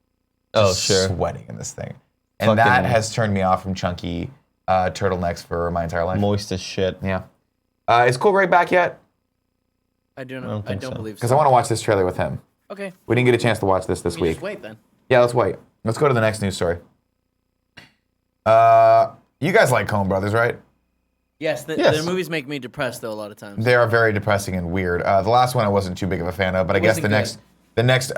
Sweating in this thing, and that has turned me off from chunky turtlenecks for my entire life. Moist as shit. Yeah. Is Cool Greg back yet? I don't believe so. Because I want to watch this trailer with him. Okay. We didn't get a chance to watch this week. Just wait then. Yeah, let's wait. Let's go to the next news story. You guys like Coen Brothers, right? Yes, their movies make me depressed though a lot of times. They are very depressing and weird. The last one I wasn't too big of a fan of, but I guess the next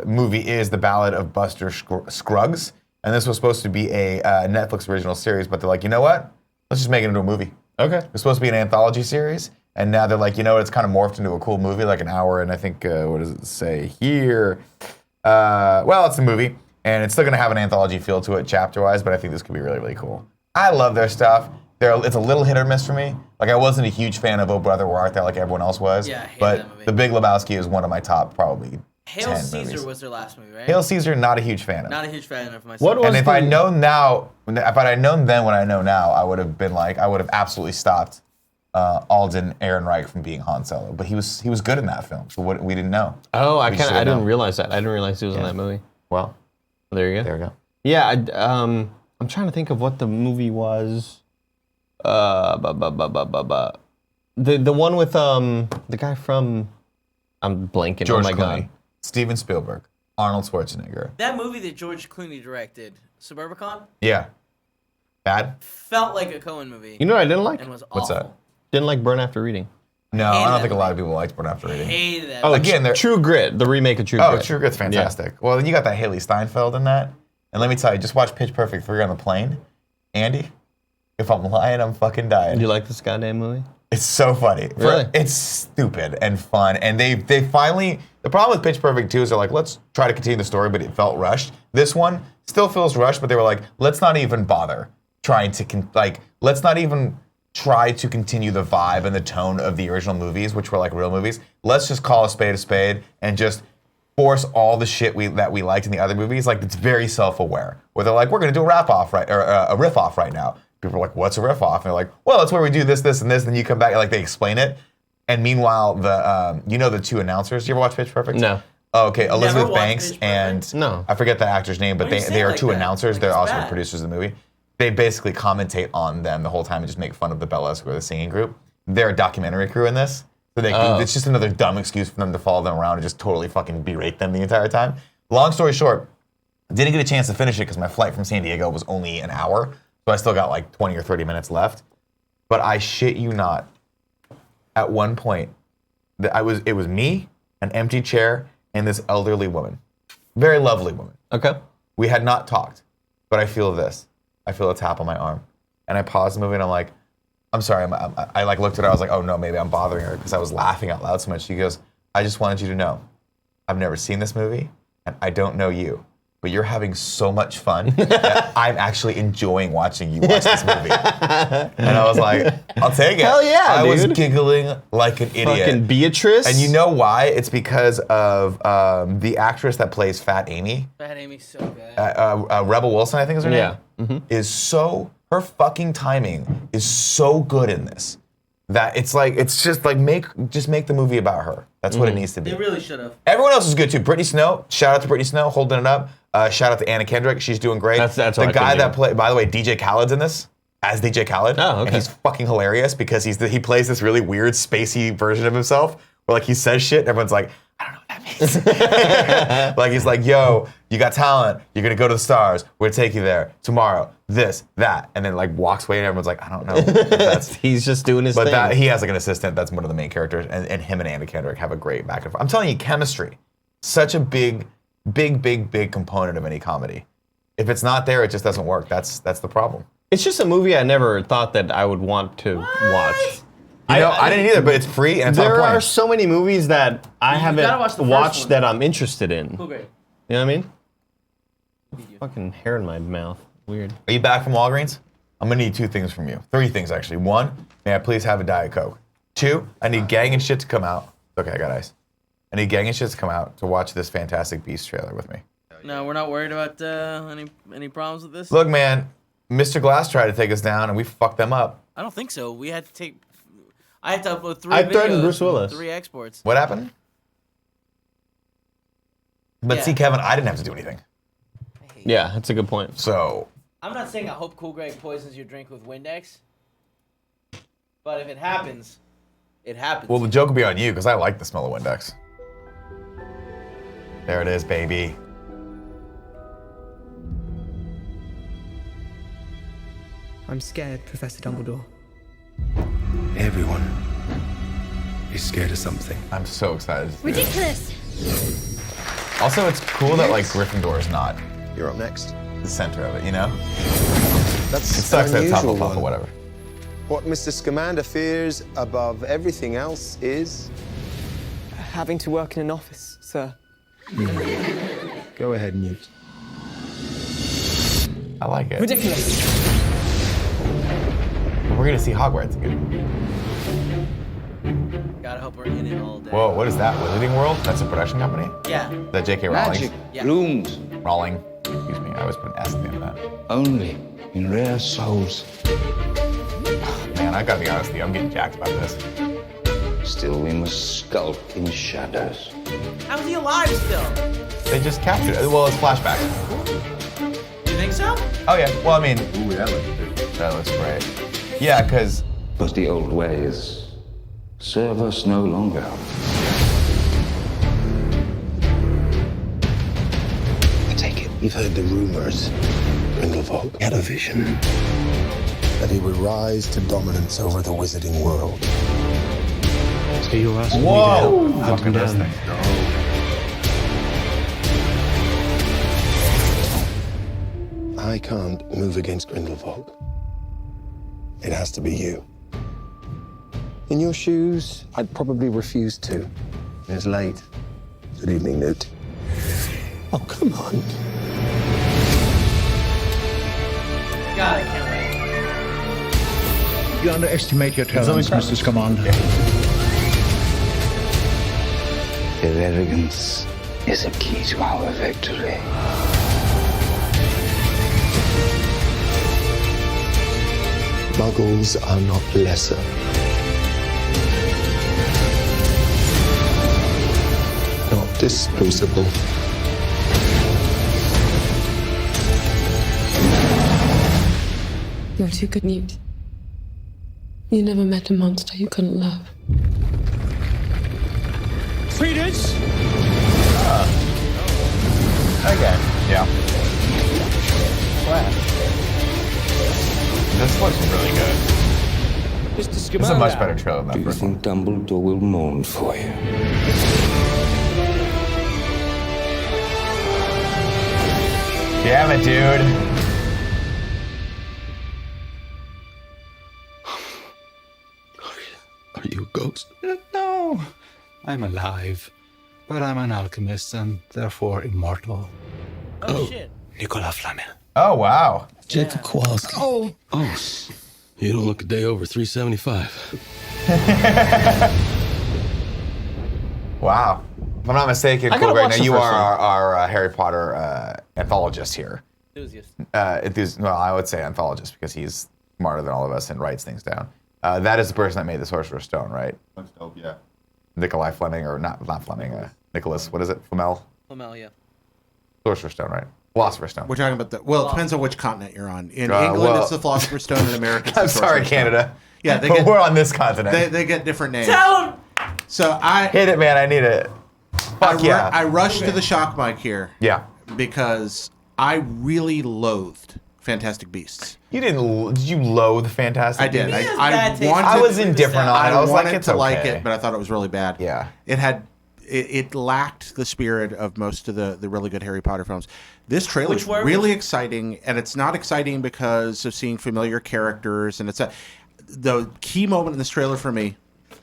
movie is The Ballad of Buster Scruggs, and this was supposed to be a Netflix original series, but they're like, you know what? Let's just make it into a movie. Okay. It was supposed to be an anthology series, and now they're like, you know what? It's kind of morphed into a cool movie, like an hour, and I think what does it say here? Well, it's a movie, and it's still going to have an anthology feel to it, chapter-wise, but I think this could be really, really cool. I love their stuff. It's a little hit or miss for me. Like, I wasn't a huge fan of Oh Brother, Where Art Thou like everyone else was. Yeah, I hate but that movie. The Big Lebowski is one of my top, probably, Hail 10 Caesar movies. was their last movie, right? Hail Caesar, not a huge fan of. Not a huge fan of myself. What was And if I'd known now, if I'd known then what I know now, I would have been like, I would have absolutely stopped Alden Ehrenreich from being Han Solo. But he was good in that film, so we didn't know. Oh, I didn't realize that. I didn't realize he was in that movie. Well, there you go. There we go. Yeah, I'm trying to think of what the movie was. The one with the guy from, I'm blanking. George oh my Clooney, god. Steven Spielberg, Arnold Schwarzenegger. That movie that George Clooney directed, Suburbicon, Yeah. Bad? felt like a Coen movie. You know what I didn't like? and was What's awful. that? Didn't like Burn After Reading. No, Hated I don't that think a lot of movie. people liked Burn After Reading. Hated that. Oh, movie. Again, True Grit, the remake of True Grit. Oh, True Grit's fantastic. Well, then you got that Haley Steinfeld in that. And let me tell you, just watch Pitch Perfect 3 on the plane. Andy, if I'm lying, I'm fucking dying. Do you like this goddamn movie? It's so funny. Really? It's stupid and fun. And they finally, the problem with Pitch Perfect 2 is they're like, let's try to continue the story, but it felt rushed. This one still feels rushed, but they were like, let's not even bother trying to, let's not even try to continue the vibe and the tone of the original movies, which were like real movies. Let's just call a spade and just force all the shit that we liked in the other movies. Like, it's very self-aware, where they're like, we're going to do a riff off right now. People are like, what's a riff off? And they're like, well, that's where we do this, this, and this. And then you come back and like they explain it. And meanwhile, the two announcers. Do you ever watch Pitch Perfect? No. Oh, okay, Elizabeth watched Banks Pitch and Perfect? No. I forget the actor's name, but Why do you they say are like two that? announcers. Like They're it's also bad. producers of the movie. they basically commentate on them the whole time and just make fun of the Bellas, who are the singing group. They're a documentary crew in this. So it's just another dumb excuse for them to follow them around and just totally fucking berate them the entire time. Long story short, didn't get a chance to finish it because my flight from San Diego was only an hour. So I still got like 20 or 30 minutes left. But I shit you not, at one point, it was me, an empty chair, and this elderly woman. Very lovely woman. Okay. We had not talked, but I feel this. I feel a tap on my arm. And I paused the movie and I'm like, I'm sorry. I like looked at her. I was like, oh no, maybe I'm bothering her because I was laughing out loud so much. She goes, I just wanted you to know, I've never seen this movie and I don't know you, but you're having so much fun that I'm actually enjoying watching you watch this movie. And I was like, I'll take it. Hell yeah, I was dude. giggling like an idiot. Fucking Beatrice. And you know why? It's because of the actress that plays Fat Amy. Fat Amy's so good. Rebel Wilson, I think is her name. Yeah. Is so, her fucking timing is so good in this that it's just like make the movie about her. That's what it needs to be. They really should have. Everyone else is good too. Brittany Snow, shout out to Brittany Snow, holding it up. Shout out to Anna Kendrick, she's doing great. That's the what I guy couldn't that played, by the way, DJ Khaled's in this as DJ Khaled. Oh, okay. And he's fucking hilarious because he plays this really weird spacey version of himself where like he says shit and everyone's like, I don't know what that means. Like he's like, yo, you got talent. You're gonna go to the stars. We're gonna take you there tomorrow. This, that, and then like walks away and everyone's like, I don't know. If that's, He's just doing his but thing. he has like an assistant that's one of the main characters, and him and Anna Kendrick have a great back and forth. I'm telling you, chemistry, such a big component of any comedy. If it's not there, it just doesn't work. That's the problem. It's just a movie I never thought that I would want to watch. You know, I didn't either, but it's free and it's on a There plane. are so many movies that I gotta haven't watch the first watched one. that I'm interested in. Cool, great. You know what I mean? Fucking hair in my mouth. Weird. Are you back from Walgreens? I'm gonna need 2 things from you. 3 things actually. 1, may I please have a Diet Coke? 2, I need Gang and Shit to come out. Okay, I got ice. I need Gang and Shit to come out to watch this Fantastic Beasts trailer with me. No, we're not worried about any problems with this. Look, man, Mr. Glass tried to take us down and we fucked them up. I don't think so. We had to take. I had to upload 3 I videos. threatened Bruce Willis. 3 exports. What happened? But Yeah. see, Kevin, I didn't have to do anything. Yeah, that's a good point. So, I'm not saying I hope Cool Greg poisons your drink with Windex, but if it happens, it happens. well, the joke will be on you because I like the smell of Windex. There it is, baby. I'm scared, Professor Dumbledore. Everyone is scared of something. I'm so excited. Ridiculous. Also, it's cool that like Gryffindor is not You're up next. the center of it, you know? That's It sucks that it's unusual Hufflepuff or one. whatever. What Mr. Scamander fears above everything else is... Having to work in an office, sir. Go ahead, Newt. I like it. Ridiculous. We're gonna see Hogwarts again. Gotta hope we're in it all day. Whoa, what is that? Wizarding World? That's a production company? Yeah. Is that J.K. Rowling? Yeah. blooms Rowling. Excuse me, I always put an S at the end of that. only in rare souls. Man, I gotta be honest with you, I'm getting jacked about this. Still, we must skulk in shadows. How's he alive still? They just captured it. Well, it's flashbacks. You think so? Oh yeah, well I mean, ooh, that looks great. Yeah, because But the old ways serve us no longer. I take it you've heard the rumors. Grindelwald had a vision that he would rise to dominance over the wizarding world. So you're asking whoa, me to hunt him fucking this down? thing. I can't move against Grindelwald. It has to be you. In your shoes, I'd probably refuse to. It's late. Good evening, Newt. Oh, come on. God, I can't wait. You underestimate your talents, Mr. Scamander. Their arrogance is a key to our victory. Muggles are not lesser. Not disposable. You're too good, Newt. You never met a monster you couldn't love. Credence! Okay. Yeah. Wow. This looks really good. This is a much better trailer than that Do you first one. think Dumbledore will mourn for you? Damn it, dude. Are you a ghost? No. I'm alive. But I'm an alchemist and therefore immortal. Oh, shit. Nicola Flamel. Oh, wow. Jacob Kowalski. Oh. You don't look a day over 375. Wow. If I'm not mistaken, I gotta cool, right watch now the you first are one. our Harry Potter anthologist here. Enthusiast. Well, I would say anthologist because he's smarter than all of us and writes things down. That is the person that made the Sorcerer's Stone, right? That's dope, yeah. Nikolai Fleming, or not Fleming, Nicholas, what is it? Flamel? Flamel, yeah. Sorcerer's Stone, right? Philosopher's Stone. We're talking about the. Well, it depends on which continent you're on. In England, well- it's the Philosopher's Stone. In America, it's the I'm sorry, Sorcerer's Stone. Canada. Yeah, they But get, we're on this continent. they get different names. Tell him! So I Hit it, man. I need it. Fuck yeah. I rushed to the shock mic here Yeah. because I really loathed Fantastic Beasts. You didn't. Did you loathe Fantastic? I did. Beasts? I wanted. I was indifferent on it. I was like, wanted it's to okay. like it, but I thought it was really bad. Yeah. It lacked the spirit of most of the really good Harry Potter films. This trailer is Which were- really exciting, and it's not exciting because of seeing familiar characters. And the key moment in this trailer for me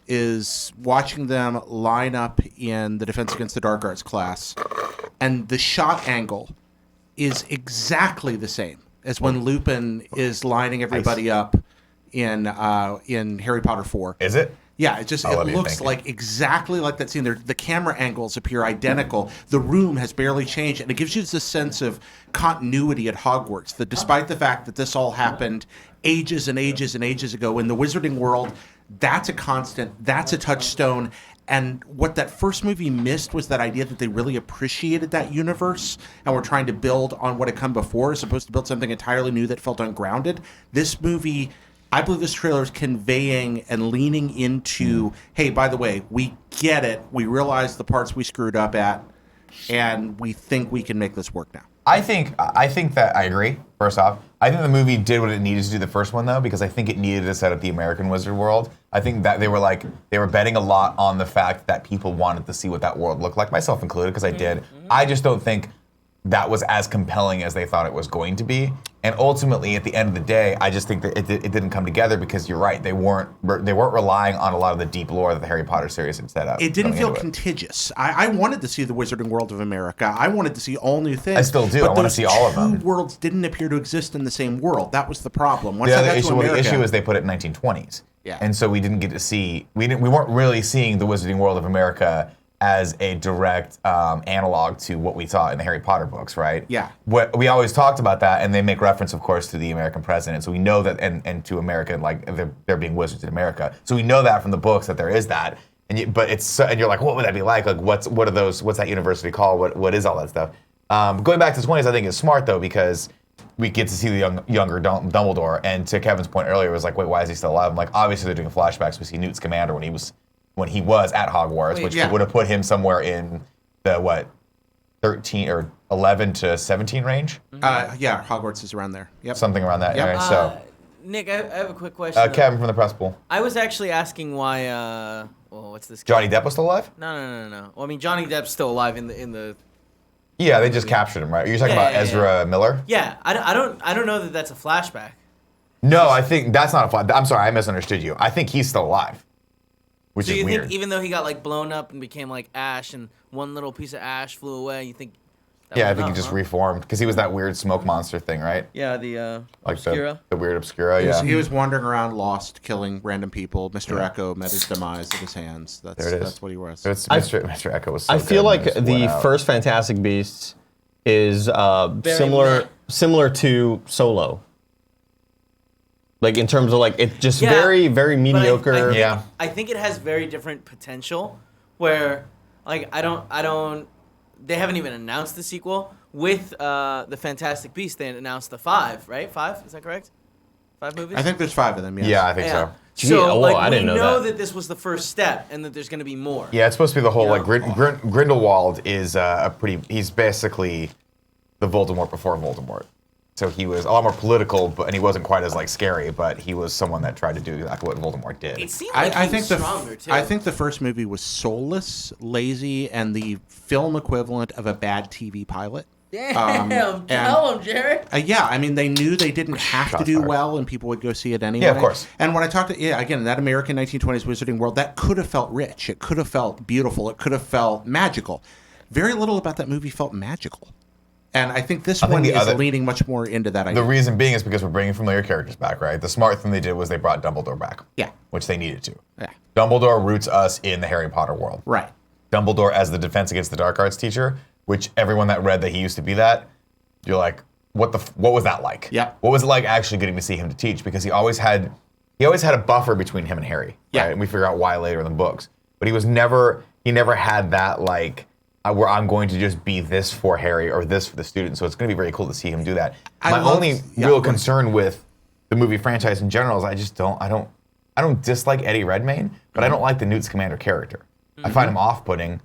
is watching them line up in the Defense Against the Dark Arts class, and the shot angle is exactly the same as when Lupin is lining everybody up in Harry Potter 4. Is it? Yeah, it looks like exactly like that scene. The camera angles appear identical. The room has barely changed, and it gives you this sense of continuity at Hogwarts. That despite the fact that this all happened ages and ages and ages ago in the Wizarding world, that's a constant. That's a touchstone. And what that first movie missed was that idea that they really appreciated that universe and were trying to build on what had come before, as opposed to build something entirely new that felt ungrounded. This movie, I believe this trailer is conveying and leaning into, hey, by the way, we get it. We realize the parts we screwed up at, and we think we can make this work now. I think that I agree. First off, I think the movie did what it needed to do the first one though, because I think it needed to set up the American Wizard world. I think that they were betting a lot on the fact that people wanted to see what that world looked like, myself included, because I did. I just don't think that was as compelling as they thought it was going to be. And ultimately, at the end of the day, I just think that it didn't come together because you're right. They weren't relying on a lot of the deep lore that the Harry Potter series had set up. It didn't feel contiguous. I wanted to see the Wizarding World of America. I wanted to see all new things. I still do. I want to see all of them. Two worlds didn't appear to exist in the same world. That was the problem. The other issue, the issue is they put it in 1920s. Yeah. And so we didn't get to see. We weren't really seeing the Wizarding World of America as a direct analog to what we saw in the Harry Potter books, right? Yeah. We always talked about that, and they make reference, of course, to the American president. So we know that, and to America, like they're being wizards in America. So we know that from the books that there is that. And you're like, what would that be like? Like, what's that university called? What is all that stuff? Going back to the 20s, I think is smart though, because we get to see the younger Dumbledore. And to Kevin's point earlier, it was like, wait, why is he still alive? I'm like, obviously they're doing flashbacks. We see Newt Scamander when he was at Hogwarts, which would have put him somewhere in the 13 or 11 to 17 range. Yeah, Hogwarts is around there. Yep. Something around that area. So, Nick, I have a quick question. Kevin from the press pool. I was actually asking why. What's this? Johnny Depp was still alive? No. Well, I mean, Johnny Depp's still alive in the. Yeah, they just captured him, right? You're talking about Ezra Miller? Yeah, I don't know that that's a flashback. No, I think that's not a flashback. I'm sorry, I misunderstood you. I think he's still alive. Which so is you weird. think even though he got like blown up and became like ash, and one little piece of ash flew away, you think? Yeah, I think he just reformed because he was that weird smoke monster thing, right? Yeah, the like Obscura. The weird Obscura. Yeah. He was wandering around, lost, killing random people. Mr. Echo met his demise at his hands. There it is. That's what he was. Mr. Echo was. So I feel good like the first Fantastic Beasts is similar to Solo. Like in terms of like it's just very, very mediocre. I think it has very different potential. Where like I don't. They haven't even announced the sequel with the Fantastic Beasts. They announced the 5, right? 5 is that correct? 5 movies? I think there's 5 of them, yes. Yeah, I think so. So, well, like, I we didn't know know that. that this was the first step and that there's going to be more. Yeah, it's supposed to be the whole, like, Grindelwald is he's basically the Voldemort before Voldemort. So he was a lot more political, and he wasn't quite as, like, scary, but he was someone that tried to do exactly what Voldemort did. It seemed like he was stronger, too. I think the first movie was soulless, lazy, and the film equivalent of a bad TV pilot. Damn, tell him, Jared. Yeah, I mean, they knew they didn't have to do well, and people would go see it anyway. Yeah, of course. And when I talked to, again, that American 1920s Wizarding World, that could have felt rich. It could have felt beautiful. It could have felt magical. Very little about that movie felt magical. And I think this one is leaning much more into that idea. The reason being is because we're bringing familiar characters back, right? The smart thing they did was they brought Dumbledore back. Yeah. Which they needed to. Yeah. Dumbledore roots us in the Harry Potter world. Right. Dumbledore as the Defense Against the Dark Arts teacher, which everyone that read that he used to be that, you're like, what was that like? Yeah. What was it like actually getting to see him to teach? Because he always had a buffer between him and Harry. Yeah. Right? And we figure out why later in the books. But he never had that, like, where I'm going to just be this for Harry or this for the student. So it's going to be very cool to see him do that. My only real concern with the movie franchise in general is I don't dislike Eddie Redmayne, but I don't like the Newt Scamander character. I find him off-putting.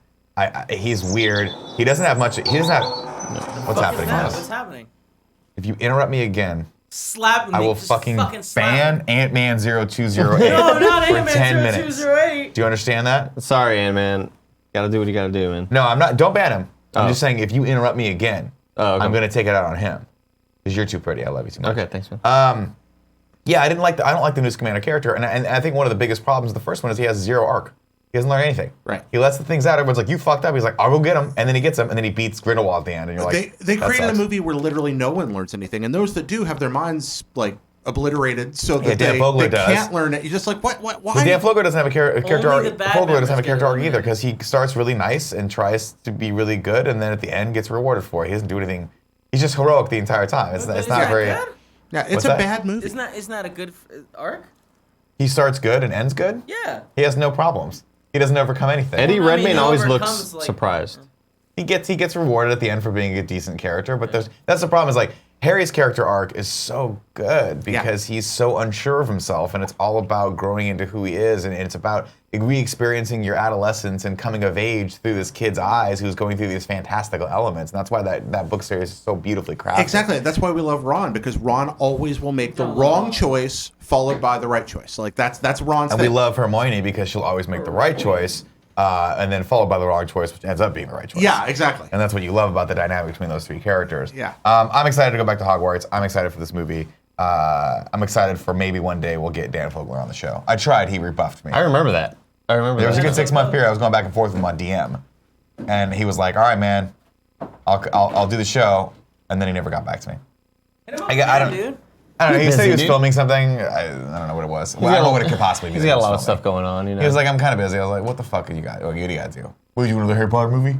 He's weird. He doesn't have much. What's happening? What's happening? If you interrupt me again, slap me. I will fucking ban Ant-Man 0208 no, not for Ant-Man 10 minutes. 0208. Do you understand that? Sorry, Ant-Man. Gotta do what you gotta do, man. No, I'm not. Don't ban him. I'm just saying if you interrupt me again, I'm gonna take it out on him because you're too pretty. I love you too much. Okay, thanks, man. Yeah, I don't like the Newt Scamander character, and I think one of the biggest problems with the first one is he has 0 arc. He doesn't learn anything. Right. He lets the things out. Everyone's like, "You fucked up." He's like, "I'll go get him," and then he gets him, and then he beats Grindelwald at the end, and you're like, they "That created sucks." a movie where literally no one learns anything, and those that do have their minds like obliterated, so that Dan Fogler they does. can't learn it. You're just like, what? Why? But Dan Fogler doesn't have a character arc. the bad Fogler doesn't have a members character get arc either because he starts really nice and tries to be really good, and then at the end gets rewarded for it. He doesn't do anything. He's just heroic the entire time. It's not very. Good? Yeah, it's What's a that? bad movie. Isn't that a good arc? He starts good and ends good. Yeah. He has no problems. He doesn't overcome anything. Eddie Well, I mean, Redmayne he always overcomes, looks surprised. He gets rewarded at the end for being a decent character, but that's the problem. Is like Harry's character arc is so good because he's so unsure of himself, and it's all about growing into who he is, and it's about re-experiencing your adolescence and coming of age through this kid's eyes who's going through these fantastical elements, and that's why that book series is so beautifully crafted. Exactly. That's why we love Ron, because Ron always will make the wrong choice followed by the right choice. Like that's Ron's And thing. we love Hermione because she'll always make the right choice, and then followed by the wrong choice, which ends up being the right choice. Yeah, exactly. And that's what you love about the dynamic between those 3 characters. Yeah. I'm excited to go back to Hogwarts. I'm excited for this movie. I'm excited for maybe one day we'll get Dan Fogler on the show. I tried. He rebuffed me. I remember that. There was a good 6-month period. I was going back and forth with him on DM, and he was like, "All right, man, I'll do the show," and then he never got back to me. I don't know. He said he was filming something. I don't know what it was. Well, I don't know what it could possibly be. He's got a lot of stuff going on, you know. He was like, "I'm kind of busy." I was like, "What the fuck are you guys? What do you guys do? What did you want to do? Harry Potter movie?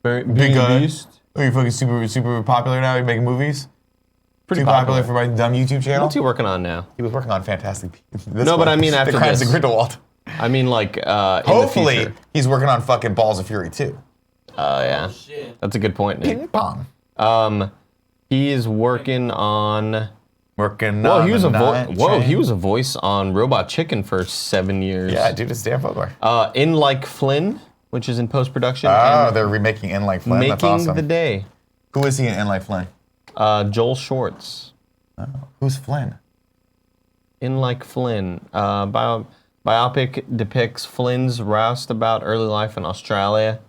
Big guy? Beast. Are you fucking super popular now? You're making movies? Pretty popular for my dumb YouTube channel." What's he working on now? He was working on Fantastic Beasts. No, but I mean after the Crimes this. of Grindelwald. I mean like in Hopefully, the future. he's working on fucking Balls of Fury too. Yeah. That's a good point, Nick. Ping pong. He is working on. Whoa, he was he was a voice on Robot Chicken for 7 years. Yeah, dude, it's Dan Fogler. In Like Flynn, which is in post production. Oh, they're remaking In Like Flynn. That's Making awesome. the Day. Who is he in Like Flynn? Joel Schwartz. Oh, who's Flynn? In Like Flynn. Biopic depicts Flynn's roustabout early life in Australia.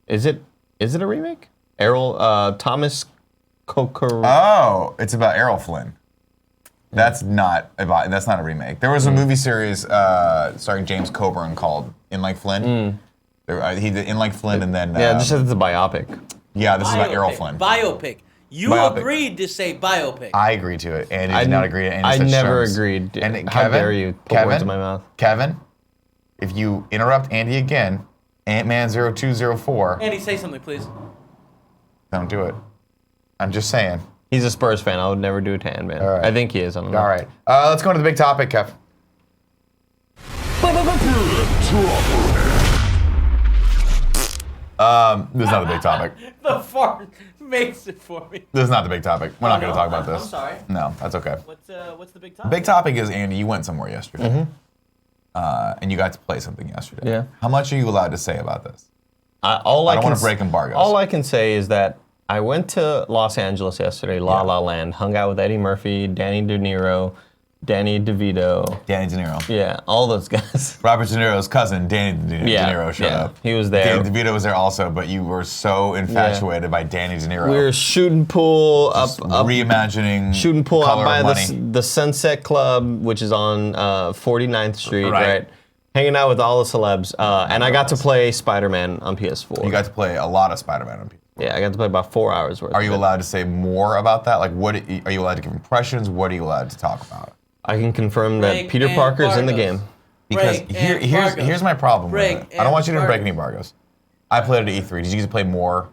Is it a remake? Thomas Coker. Oh, it's about Errol Flynn. That's not a remake. There was a movie series starring James Coburn called In Like Flynn. He did In Like Flynn, and then Yeah, it just says it's a biopic. Yeah, this is about Errol Flynn. Biopic. You Biopic. Agreed to say biopic. I agreed to it. Andy did not agree. Andy I said never Sherms. agreed. And How Kevin, dare you put words in my mouth? Kevin, if you interrupt Andy again, Ant-Man 0204, Andy, say something, please. don't do it. I'm just saying. He's a Spurs fan. I would never do it to Ant-Man. All right. I think he is. I don't know. All right. Let's go into the big topic, Kev. This is not the big topic. The fart makes it for me. This is not the big topic. We're not going to talk about this. I'm sorry. No, that's okay. What's the big topic? Big topic is, Andy, you went somewhere yesterday. And you got to play something yesterday. Yeah. How much are you allowed to say about this? I don't want to break embargoes. All I can say is that I went to Los Angeles yesterday, La La Land, hung out with Eddie Murphy, Danny De Niro, Danny DeVito. Danny De Niro. Yeah, all those guys. Robert De Niro's cousin, Danny De Niro, showed up. He was there. Danny DeVito was there also, but you were so infatuated by Danny De Niro. We were shooting pool reimagining shooting pool Color up by of Money. the Sunset Club, which is on 49th Street, right? Hanging out with all the celebs, and I got to play Spider-Man on PS4. You got to play a lot of Spider-Man on PS4. Yeah, I got to play about 4 hours worth. Are you allowed to say more about that? Like, what are you allowed to give impressions? What are you allowed to talk about? I can confirm that Peter Parker's in the game. Because here's my problem with it. I don't want you to break any embargoes. I played it at E3. Did you get to play more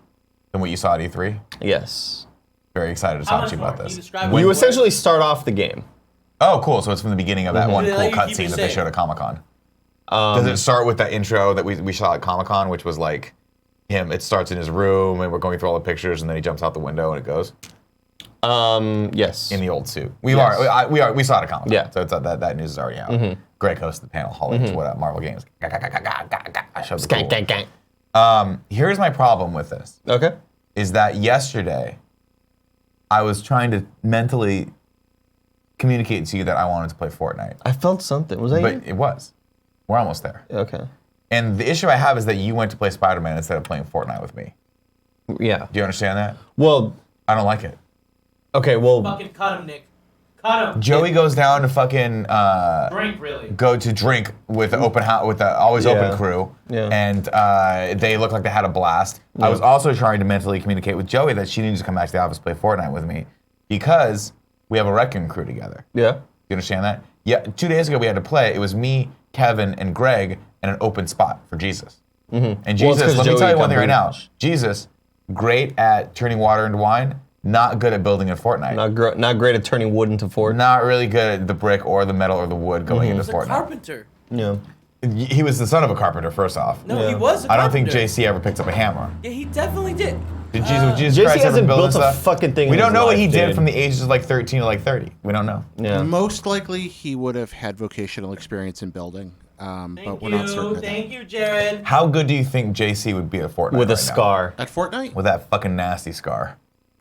than what you saw at E3? Yes. Very excited to talk to you about this. You essentially start off the game. Oh, cool. So it's from the beginning of that one cool cutscene that they showed at Comic-Con. Does it start with that intro that we saw at Comic-Con, which was like him? It starts in his room, and we're going through all the pictures, and then he jumps out the window, and it goes. Yes. In the old suit. We saw it at Comic-Con. Yeah. So it's, that news is already out. Greg hosted the panel, what Marvel Games. I showed the cool. Here's my problem with this. Okay. Is that yesterday I was trying to mentally communicate to you that I wanted to play Fortnite. I felt something. Was that you? But it was. We're almost there. Okay. And the issue I have is that you went to play Spider-Man instead of playing Fortnite with me. Yeah. Do you understand that? Well, I don't like it. Okay, well. Fucking cut him, Nick. Cut him. Joey goes down to fucking drink, really. Go to drink with the open house with the always open crew. Yeah. And they looked like they had a blast. I was also trying to mentally communicate with Joey that she needed to come back to the office to play Fortnite with me because we have a wrecking crew together. Yeah. You understand that? Yeah. 2 days ago we had to play. It was me, Kevin, and Greg in an open spot for Jesus. And Jesus, let me tell you one thing right now. Jesus, great at turning water into wine. Not good at building in Fortnite. Not great at turning wood into Fortnite. Not really good at the brick or the metal or the wood going into Fortnite. He's a carpenter. Yeah. He was the son of a carpenter, first off. No, he was a carpenter. I don't think JC ever picked up a hammer. Yeah, he definitely did. Did Jesus JC Christ ever hasn't build built a stuff? fucking thing We in don't his know what life, he did dude. from the ages of like 13 to like 30. We don't know. Yeah. Most likely, he would have had vocational experience in building, but we're not certain of that. Thank you, Jared. How good do you think JC would be at Fortnite With a right scar. At Fortnite? With that fucking nasty scar.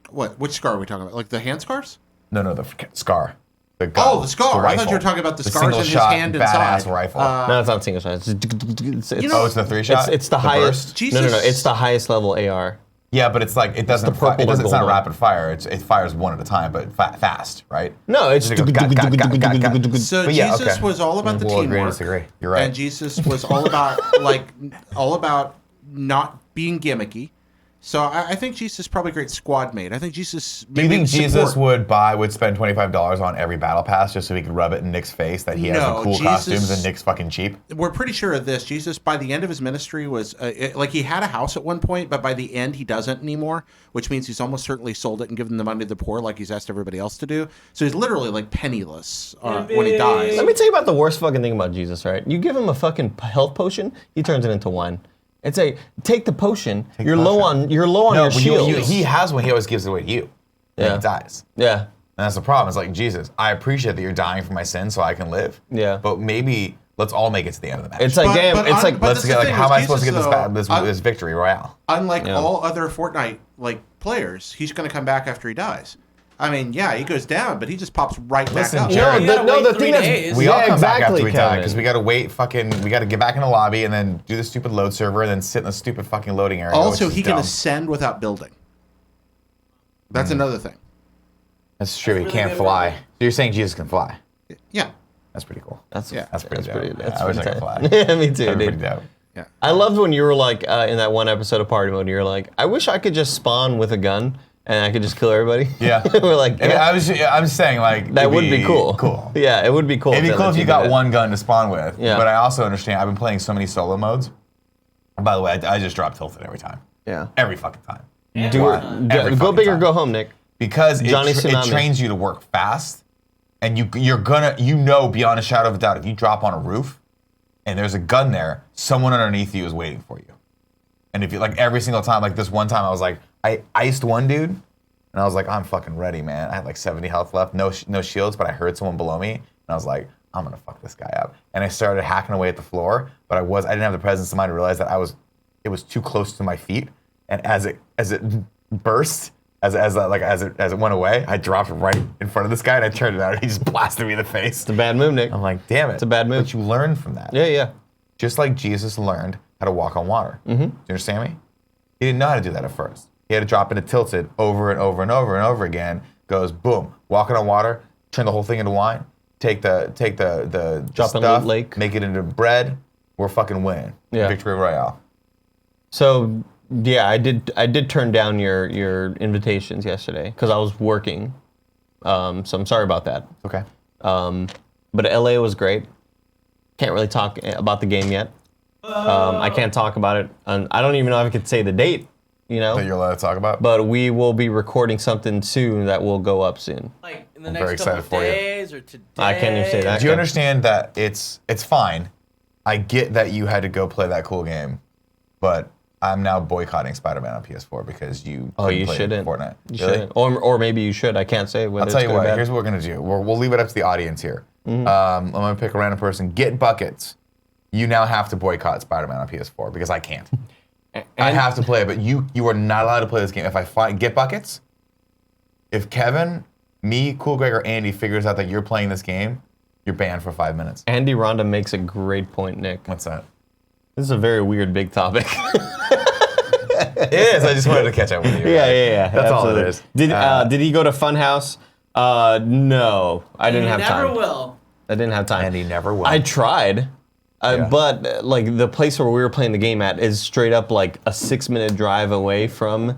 What? Which scar are we talking about? Like the hand scars? No, the scar. The gun, Oh, the scar. I thought you were talking about the scars in his hand inside. Badass rifle. No, it's not single shot. It's it's the 3-shot? It's the highest. burst? No. It's the highest level AR. Yeah, but it's like it doesn't. the purple It's or not gold one. rapid fire. It fires one at a time, but fast, right? No, it's It goes, got. So But yeah, Jesus okay. was all about the We'll agree to teamwork. disagree. You're right. And Jesus was all about all about not being gimmicky. So I think Jesus is probably a great squad mate. I think Jesus. Do you think Jesus would spend $25 on every battle pass just so he could rub it in Nick's face that he has the cool costumes and Nick's fucking cheap? We're pretty sure of this. Jesus, by the end of his ministry, was he had a house at one point, but by the end he doesn't anymore, which means he's almost certainly sold it and given the money to the poor like he's asked everybody else to do. So he's literally like penniless when he dies. Let me tell you about the worst fucking thing about Jesus, right? You give him a fucking health potion, he turns it into wine. It's take the potion. You're low on your shield. He has one. He always gives it away to you. And he dies. Yeah. And that's the problem. It's like, Jesus, I appreciate that you're dying for my sins so I can live. Yeah. But maybe let's all make it to the end of the match. It's like, let's get how am I supposed to get this victory royale? Unlike all other Fortnite players, he's going to come back after he dies. I mean, yeah, he goes down, but he just pops right back up. Jared, the thing is, we all come back after we die Kevin. because we got to wait. We got to get back in the lobby and then do the stupid load server and then sit in the stupid fucking loading area. Also, which is he can dumb. ascend without building. That's another thing. That's true. He can't fly. So you're saying Jesus can fly? Yeah. That's pretty cool. That's pretty dope. That's I wish I could fly. Yeah, me too, That'd be dude. pretty dope. Yeah. I loved when you were like in that one episode of Party Mode. You're like, I wish I could just spawn with a gun and I could just kill everybody. Yeah. We're like, yeah. I'm saying like that would be cool. Cool. Yeah, it would be cool. It'd be cool if you got one gun to spawn with. Yeah. But I also understand. I've been playing so many solo modes. And by the way, I just drop tilted every time. Yeah. Every fucking time. Go big or go home, Nick. Because it trains you to work fast, and you're gonna beyond a shadow of a doubt if you drop on a roof, and there's a gun there, someone underneath you is waiting for you. And if you like every single time, like this one time, I was like, I iced one dude, and I was like, I'm fucking ready, man. I had like 70 health left, no shields, but I heard someone below me, and I was like, I'm gonna fuck this guy up. And I started hacking away at the floor, but I didn't have the presence of mind to realize that it was too close to my feet, and as it burst. As it went away, I dropped right in front of this guy and I turned it out and he just blasted me in the face. It's a bad move, Nick. I'm like, damn it. It's a bad move. But you learn from that. Yeah. Just like Jesus learned how to walk on water. Do you understand me? He didn't know how to do that at first. He had to drop into tilted over and over and over and over again. Goes boom, walking on water, turn the whole thing into wine. Take the Drop stuff, in Loot Lake. make it into bread. We're fucking winning. Yeah. Victory Royale. So yeah, I did turn down your invitations yesterday because I was working. So I'm sorry about that. Okay. But LA was great. Can't really talk about the game yet. I can't talk about it. I don't even know if I could say the date. That you're allowed to talk about. But we will be recording something soon that will go up soon. Like in the I'm next very couple excited for you. days or today. I can't even say that. Do you understand that it's fine? I get that you had to go play that cool game, but I'm now boycotting Spider-Man on PS4 because you you play shouldn't. Fortnite. You Really? shouldn't. Or maybe you should. I can't say whether I'll tell it's you good or what. bad. Here's what we're gonna do. We'll leave it up to the audience here. I'm gonna pick a random person. Get buckets. You now have to boycott Spider-Man on PS4 because I can't. I have to play it, but you are not allowed to play this game. If I find Get buckets, if Kevin, me, Cool Greg, or Andy figures out that you're playing this game, you're banned for 5 minutes. Andy Ronda makes a great point, Nick. What's that? This is a very weird big topic. It is. I just wanted to catch up with you. Yeah. That's all it Absolutely. is. Did he go to Funhouse? No, I didn't have time. Never will. I didn't have time. And he never will. I tried, Yeah. but like the place where we were playing the game at is straight up like a 6-minute drive away from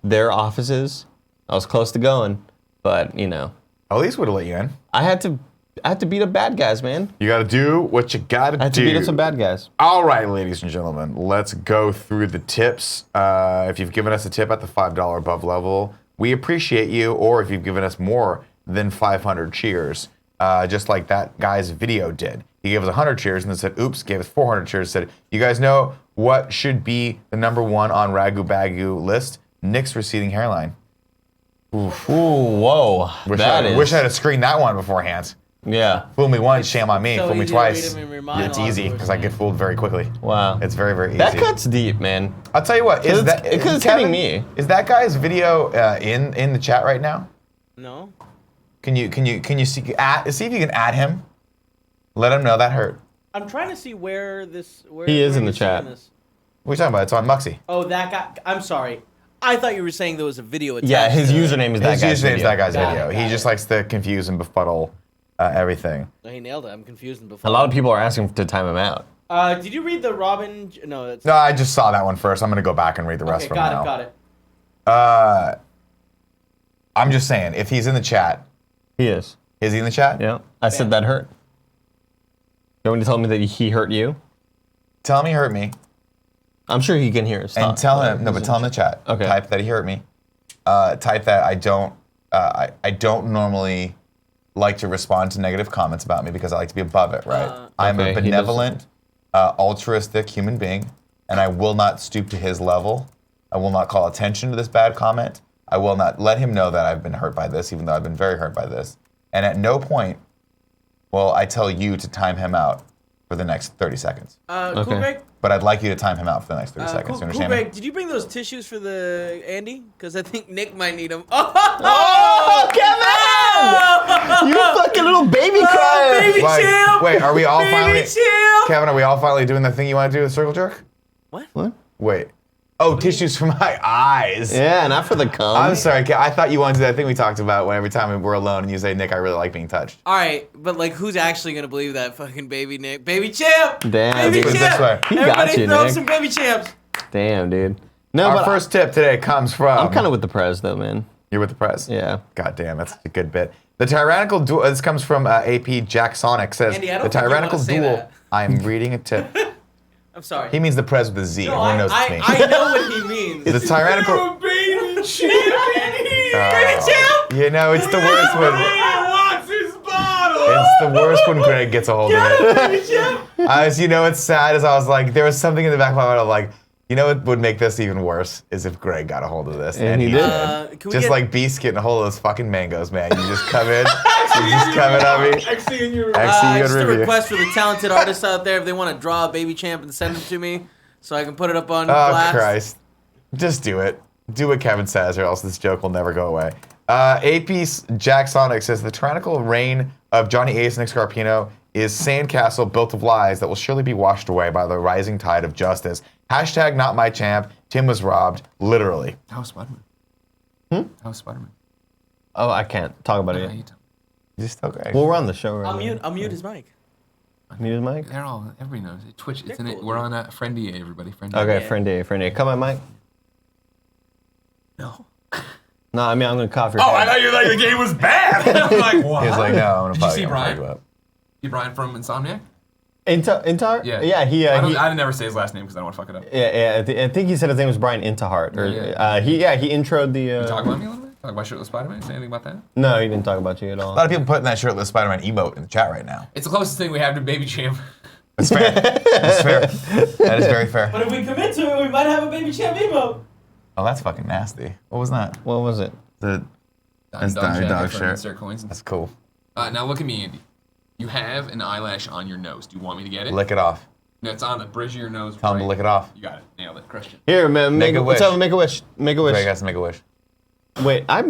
their offices. I was close to going, but At least would have let you in. I had to beat up bad guys, man. You got to do what you got to do. I had to beat up some bad guys. All right, ladies and gentlemen, let's go through the tips. If you've given us a tip at the $5 above level, we appreciate you. Or if you've given us more than 500 cheers, just like that guy's video did. He gave us 100 cheers and then said, oops, gave us 400 cheers, said, you guys know what should be the #1 on Ragu Bagu list? Nick's receding hairline. Oof. Ooh, whoa. Wish I had screened that one beforehand. Yeah. Fool me once, shame on me. so Fool me easy to read twice. them in your mind It's while easy we're because I get fooled very quickly. Wow. It's very, very easy. That cuts deep, man. I'll tell you what. Is that because it's Kevin, hitting me. Is that guy's video in the chat right now? No. Can you see if you can add him? Let him know that hurt. I'm trying to see where this. Where He is where in the you're seeing chat. this. What are you talking about? It's on Muxy. Oh, that guy. I'm sorry. I thought you were saying there was a video attached. Yeah, his to it. username is that His guy's username is video. that guy's Got video. it, He got just it. likes to confuse and befuddle everything. No, he nailed it. I'm confused and before. A lot of people are asking to time him out. Did you read the Robin? No, that's. No, I just saw that one first. I'm gonna go back and read the rest Okay, from got now. it. Got it. I'm just saying, if he's in the chat, He is. is he in the chat? Yeah. I said that hurt. You want to tell me that he hurt you? Tell him he hurt me. I'm sure he can hear us. And tell him, no, but tell him in the chat. Okay. Type that he hurt me. Type that I don't normally like to respond to negative comments about me because I like to be above it, right? I'm Okay, a he benevolent, altruistic human being, and I will not stoop to his level. I will not call attention to this bad comment. I will not let him know that I've been hurt by this, even though I've been very hurt by this. And at no point will I tell you to time him out for the next 30 seconds. Cool, Greg. But I'd like you to time him out for the next 30 seconds. Cool, You cool, understand me? Greg. Did you bring those tissues for the Andy? Because I think Nick might need them. Oh, Kevin! You fucking little baby crier! Baby champ! Wait, are we all Baby finally... champ! Kevin, are we all finally doing the thing you want to do, the circle jerk? What? Wait. Oh, tissues for my eyes. Yeah, not for the cum. I'm sorry, I thought you wanted to do that thing we talked about when every time we're alone and you say, Nick, I really like being touched. All right, but like, who's actually gonna believe that fucking baby Nick? Baby champ! Damn, Baby dude. Put it champ! this way. He Everybody got you, throw Nick. some baby champs. Damn, dude. No, Our but first tip today comes from... I'm kind of with the prez though, man. You're with the press? Yeah. God damn, that's a good bit. The tyrannical duel... This comes from AP Jack Sonic. Says, Andy, I don't the think you tyrannical wanna say duel... that. I am reading a tip. I'm sorry. He means the prez with a Z. No, Everyone knows I it's me. know what he means. The tyrannical... Baby champ! Baby champ! You know, it's the worst when... wants his bottle! It's the worst when Greg gets a hold of it. Baby champ! As you know, it's sad as I was like, there was something in the back of my mind of like, You know what would make this even worse is if Greg got a hold of this. And he did. Just like Beast getting a hold of those fucking mangoes, man. You just come in. You just come in on me. XC in your Just a review. request for the talented artists out there, if they want to draw a baby champ and send them to me so I can put it up on blast. Oh, Christ. Just do it. Do what Kevin says, or else this joke will never go away. AP's Jack Sonic says the tyrannical reign of Johnny Ace and Nick Scarpino is sandcastle built of lies that will surely be washed away by the rising tide of justice. Hashtag not my champ. Tim was robbed. Literally. How was Spider-Man? How was Spider-Man? Oh, I can't talk about it yet. Just okay. Well, we're on the show right now. I'll mute his mic. Mute his mic? Everybody knows it. Twitch, it's in it. We're on Friendy, everybody. Friendy. Okay, friendy. Come on, Mike. No. No, I mean, I'm going to cough your Oh, head. I thought you were like, the game was bad. I'm like, what? He was like, no, I'm going to Did you probably see Brian? you up. See Brian from Insomniac? Intihart? Yeah. Yeah, I never say his last name because I don't want to fuck it up. Yeah, I think he said his name was Brian Intihart. Or, he introed the... Can you talk about me a little bit? Talk about Shirtless Spider-Man? Say anything about that? No, he didn't talk about you at all. A lot of people putting that shirtless Spider-Man emote in the chat right now. It's the closest thing we have to Baby Champ. That's fair. That's fair. That is very fair. But if we commit to it, we might have a baby champ emote. Oh, that's fucking nasty. What was that? What was it? The dog shirt. That's cool. Now look at me, Andy. You have an eyelash on your nose. Do you want me to get it? Lick it off. No, it's on the bridge of your nose. Tell him to lick it off. You got it. Nailed it. Crushed it. Here, man, Make a wish. Tell him make a wish. Make a wish. Greg has to make a wish. Wait, I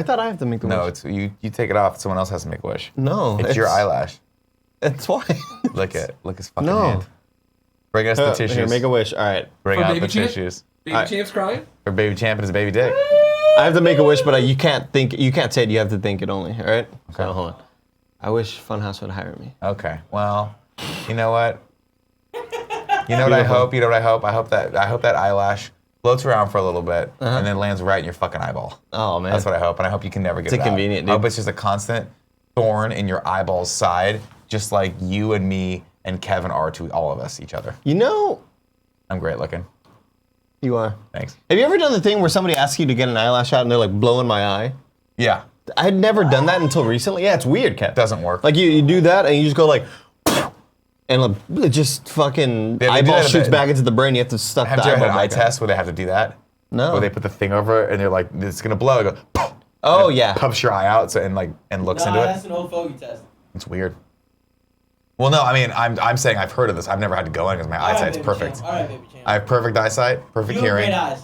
thought I have to make the wish. No, it's you take it off. Someone else has to make a wish. No. It's your eyelash. That's why. Lick it. Lick his fucking No. hand. Bring us the tissues. Here, make a wish. All right. Bring For out Baby the Champ? tissues. Baby Champ's crying? For baby champ and his baby dick. I have to make a wish, but you can't say it. You have to think it only. All right. Okay. So hold on. I wish Funhouse would hire me. Okay. Well, you know what? You know what I hope? You know what I hope? I hope that eyelash floats around for a little bit and then lands right in your fucking eyeball. Oh man. That's what I hope, and I hope you can never get it out. It's inconvenient, dude. I hope it's just a constant thorn in your eyeball's side, just like you and me and Kevin are to all of us, each other. You know. I'm great looking. You are. Thanks. Have you ever done the thing where somebody asks you to get an eyelash out and they're like blowing my eye? Yeah. I had never done that until recently. Yeah, it's weird, Kev. Doesn't work. Like you do that and you just go like, and like, it just fucking Yeah, they do eyeball that a shoots bit. back into the brain. You have to stuff Have the you ever eyeball had an eye back on. test where they have to do that? No. Where they put the thing over it and they're like, it's gonna blow. They go, Oh and it yeah. pumps your eye out and looks into That's it. an old fogey test. It's weird. Well, no, I mean, I'm saying I've heard of this. I've never had to go in because my eyesight's perfect. All right, baby champ. I have perfect eyesight, perfect You have hearing. great eyes.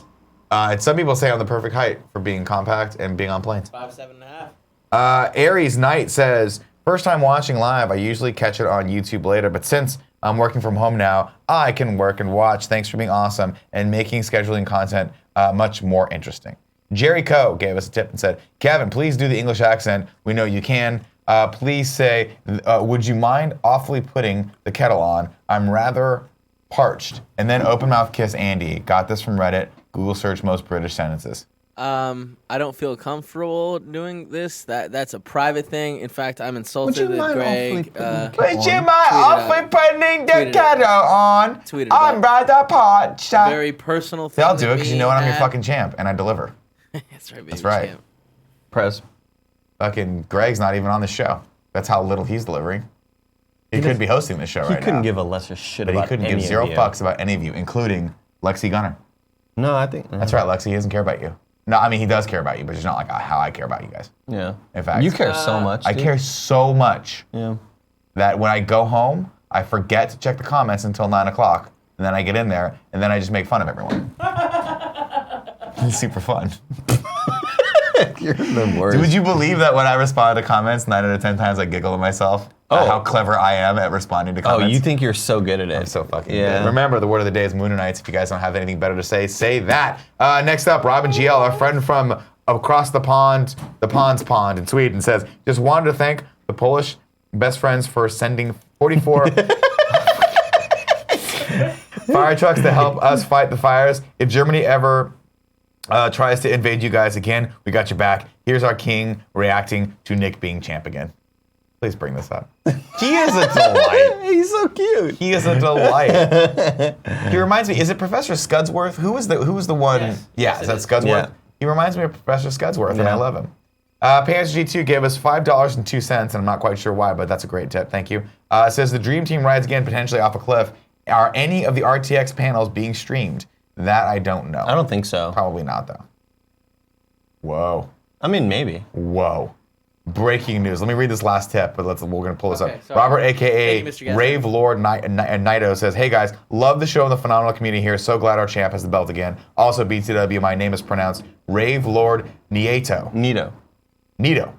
And some people say I'm the perfect height for being compact and being on planes. 5'7.5". Aries Knight says, first time watching live, I usually catch it on YouTube later, but since I'm working from home now, I can work and watch. Thanks for being awesome and making scheduling content much more interesting. Jerry Coe gave us a tip and said, Kevin, please do the English accent. We know you can. Please say, would you mind awfully putting the kettle on? I'm rather parched. And then open mouth kiss Andy. Got this from Reddit. Google search most British sentences. I don't feel comfortable doing this. That's a private thing. In fact, I'm insulted that Greg. Would you mind awfully putting the kettle on? Tweeted I'm rather parched. Very personal thing. I'll do it because you know what? I'm your at- fucking champ and I deliver. That's right, baby. That's right. Champ. Press. Fucking Greg's not even on the show. That's how little he's delivering. He could be hosting the show right now. He couldn't give a lesser shit But he about couldn't any give zero of you. fucks about any of you, including Lexi Gunner. No, I think That's right, Lexi. He doesn't care about you. No, I mean, he does care about you, but it's not like how I care about you guys. Yeah. In fact, You care so much. I dude. care so much Yeah. that when I go home, I forget to check the comments until 9 o'clock. And then I get in there, and then I just make fun of everyone. It's super fun. You're the worst. Would you believe that when I respond to comments, 9 out of 10 times I giggle to myself at how clever I am at responding to Oh, comments? you think you're so good at it. I'm so fucking Yeah. good. Remember, the word of the day is Moonanites. If you guys don't have anything better to say that. Next up, Robin GL, our friend from across the pond, the Pond's Pond in Sweden, says, just wanted to thank the Polish best friends for sending 44 fire trucks to help us fight the fires. If Germany ever tries to invade you guys again, we got your back. Here's our king reacting to Nick being champ again. Please bring this up. He is a delight. He's so cute. He is a delight. He reminds me, is it Professor Scudsworth? Who was the one? Yes. Yeah, Yes, is it that is. Scudsworth? Yeah. He reminds me of Professor Scudsworth, and I love him. PSG2 gave us $5.02, and I'm not quite sure why, but that's a great tip. Thank you. It says the Dream Team rides again, potentially off a cliff. Are any of the RTX panels being streamed? That I don't know. I don't think so. Probably not, though. Whoa. I mean, maybe. Whoa. Breaking news. Let me read this last tip, but we're going to pull this Okay, up. sorry. Robert, a.k.a. Thank you, Mr. Gaston. Rave Lord Naito says, hey guys, love the show and the phenomenal community here. So glad our champ has the belt again. Also, BTW, my name is pronounced Rave Lord Nieto. Nito.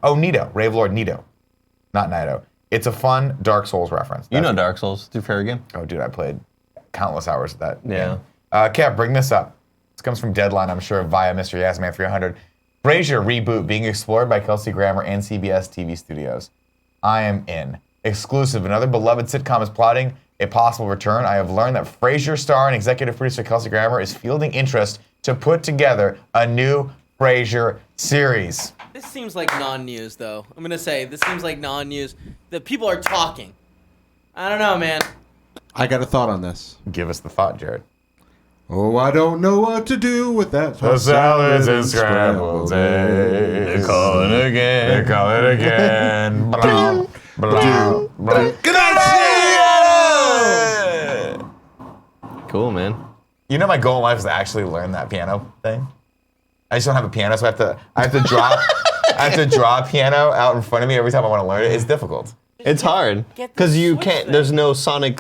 Oh, Nito. Rave Lord Nito. Not Naito. It's a fun Dark Souls reference. You know Dark Souls. Do fair game. Oh, dude, I played countless hours of that. Yeah. Kev, bring this up. This comes from Deadline, I'm sure, via Mr. Yasman 300. Fraiser reboot being explored by Kelsey Grammer and CBS TV studios. I am in. Exclusive. Another beloved sitcom is plotting a possible return. I have learned that Fraiser star and executive producer Kelsey Grammer is fielding interest to put together a new Fraiser series. This seems like non-news, though. I'm gonna say this seems like non-news. The people are talking. I don't know, man. I got a thought on this. Give us the thought, Jared. Oh, I don't know what to do with that. The salads and scrambled eggs. They're calling again. They're calling again. Blah, blah, blah. Good night, Cool, man. You know, my goal in life is to actually learn that piano thing. I just don't have a piano, so I have to draw a piano out in front of me every time I want to learn it. It's difficult. It's hard because you can't. There's no sonic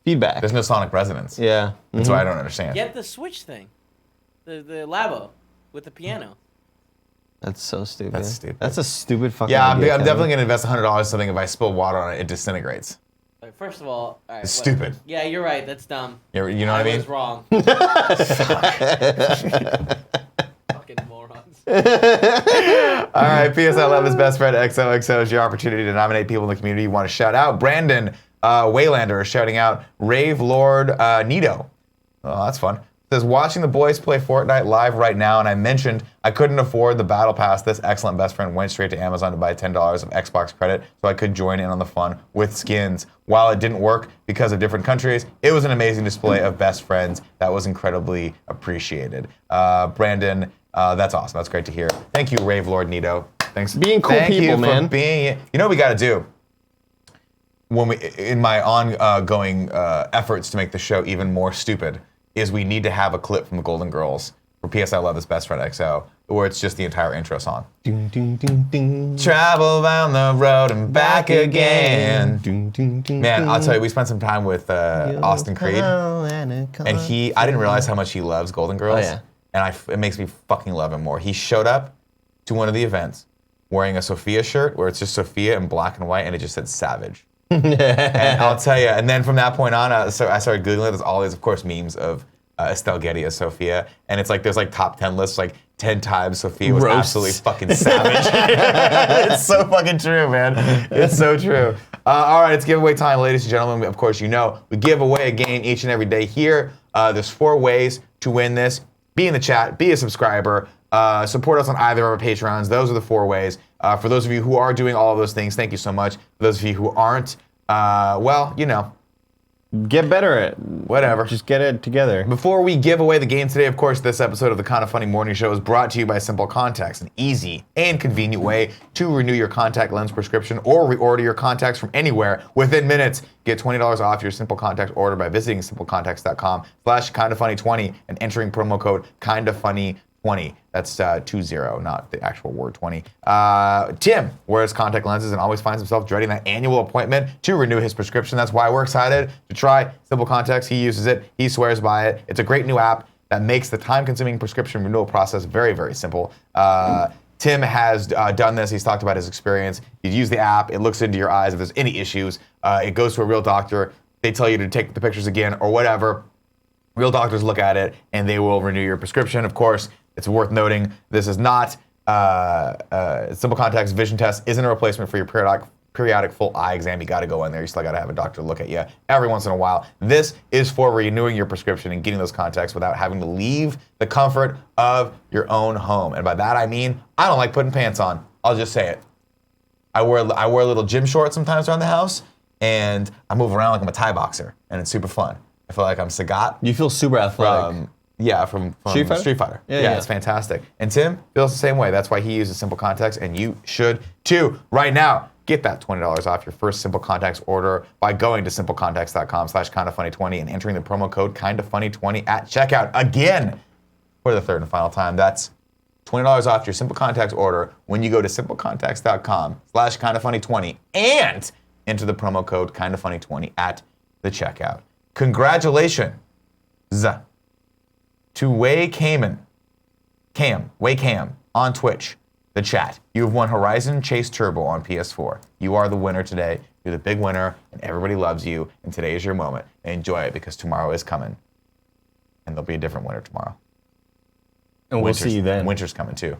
feedback. There's no sonic resonance. Yeah. That's what I don't understand. Get the Switch thing, the Labo with the piano. That's so stupid. That's stupid. That's a stupid fucking Yeah, idea, I'm Kevin. definitely gonna invest $100 in something. If I spill water on it, it disintegrates. First of all, right, It's whatever. stupid. Yeah, you're right. That's dumb. You know what I mean? I was wrong. Fucking morons. All right, PSI Love is best friend XOXO is your opportunity to nominate people in the community you want to shout out. Brandon Waylander is shouting out Rave Lord Nito. Oh, that's fun. Says, watching the boys play Fortnite live right now, and I mentioned I couldn't afford the battle pass. This excellent best friend went straight to Amazon to buy $10 of Xbox credit so I could join in on the fun with skins. While it didn't work because of different countries, it was an amazing display of best friends that was incredibly appreciated. Brandon, that's awesome. That's great to hear. Thank you, Rave Lord Nito. Thanks. Being cool Thank people, you man. For being, you know what we got to do? When in my ongoing efforts to make the show even more stupid, is we need to have a clip from the Golden Girls for PSI Love Is Best Friend XO, where it's just the entire intro song. Ding, ding, ding, ding. Travel down the road and back again. Ding, ding, ding, Man, I'll ding. tell you, we spent some time with Austin Creed, and I didn't realize how much he loves Golden Girls, Oh, yeah. and it makes me fucking love him more. He showed up to one of the events wearing a Sophia shirt where it's just Sophia in black and white, and it just said Savage. And I'll tell you, and then from that point on, so I started Googling it. There's all these, of course, memes of Estelle Getty as Sophia, and it's like there's like top 10 lists, like 10 times Sophia was Roasts. absolutely fucking savage. It's so fucking true, man. It's so true. All right, it's giveaway time, ladies and gentlemen. Of course, you know we give away a game each and every day here. There's 4 ways to win this. Be in the chat, be a subscriber, support us on either of our Patreons. Those are the 4 ways. For those of you who are doing all of those things, thank you so much. For those of you who aren't, well, you know, Get better at whatever. Just get it together. Before we give away the game today, of course, this episode of the Kinda Funny Morning Show is brought to you by Simple Contacts, an easy and convenient way to renew your contact lens prescription or reorder your contacts from anywhere within minutes. Get $20 off your Simple Contacts order by visiting simplecontacts.com/kindafunny20 and entering promo code kindafunny20. That's 20, not the actual word 20. Tim wears contact lenses and always finds himself dreading that annual appointment to renew his prescription. That's why we're excited to try Simple Contacts. He uses it. He swears by it. It's a great new app that makes the time-consuming prescription renewal process very, very simple. Tim has done this. He's talked about his experience. You use the app. It looks into your eyes if there's any issues. It goes to a real doctor. They tell you to take the pictures again or whatever. Real doctors look at it, and they will renew your prescription. Of course, it's worth noting this is not Simple Contacts vision test isn't a replacement for your periodic full eye exam. You got to go in there. You still got to have a doctor look at you every once in a while. This is for renewing your prescription and getting those contacts without having to leave the comfort of your own home. And by that I mean I don't like putting pants on. I'll just say it. I wear little gym shorts sometimes around the house, and I move around like I'm a Thai boxer, and it's super fun. I feel like I'm Sagat. You feel super athletic. From Street Fighter? Yeah, it's fantastic. And Tim feels the same way. That's why he uses Simple Contacts, and you should too. Right now, Get that $20 off your first Simple Contacts order by going to simplecontacts.com/kindafunny20 and entering the promo code kindafunny20 at checkout. Again, for the third and final time, that's $20 off your Simple Contacts order when you go to simplecontacts.com/kindafunny20 and enter the promo code kindafunny20 at the checkout. Congratulations to Wei Cam on Twitch, the chat. You have won Horizon Chase Turbo on PS4. You are the winner today. You're the big winner, and everybody loves you, and today is your moment. And enjoy it, because tomorrow is coming. And there'll be a different winner tomorrow. And we'll see you then. Winter's coming, too.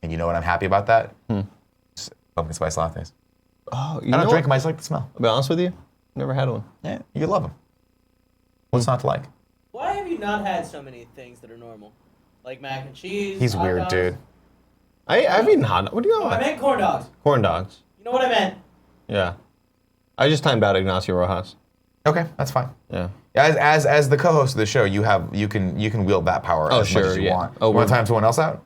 And you know what I'm happy about that? Pumpkin spice lattes. Oh, I don't drink them, I just like the smell. I'll be honest with you, never had one. Yeah, you love them. What's not to like? Why have you not had so many things that are normal? Like mac and cheese? He's hot weird, dogs? dude. I've eaten hot dogs. What do you Oh, know? I meant corn dogs. Corn dogs. You know what I meant? Yeah. I just timed out Ignacio Rojas. Okay, that's fine. Yeah. As the co-host of the show, you can wield that power as much as you want. Oh, you want to time someone else out?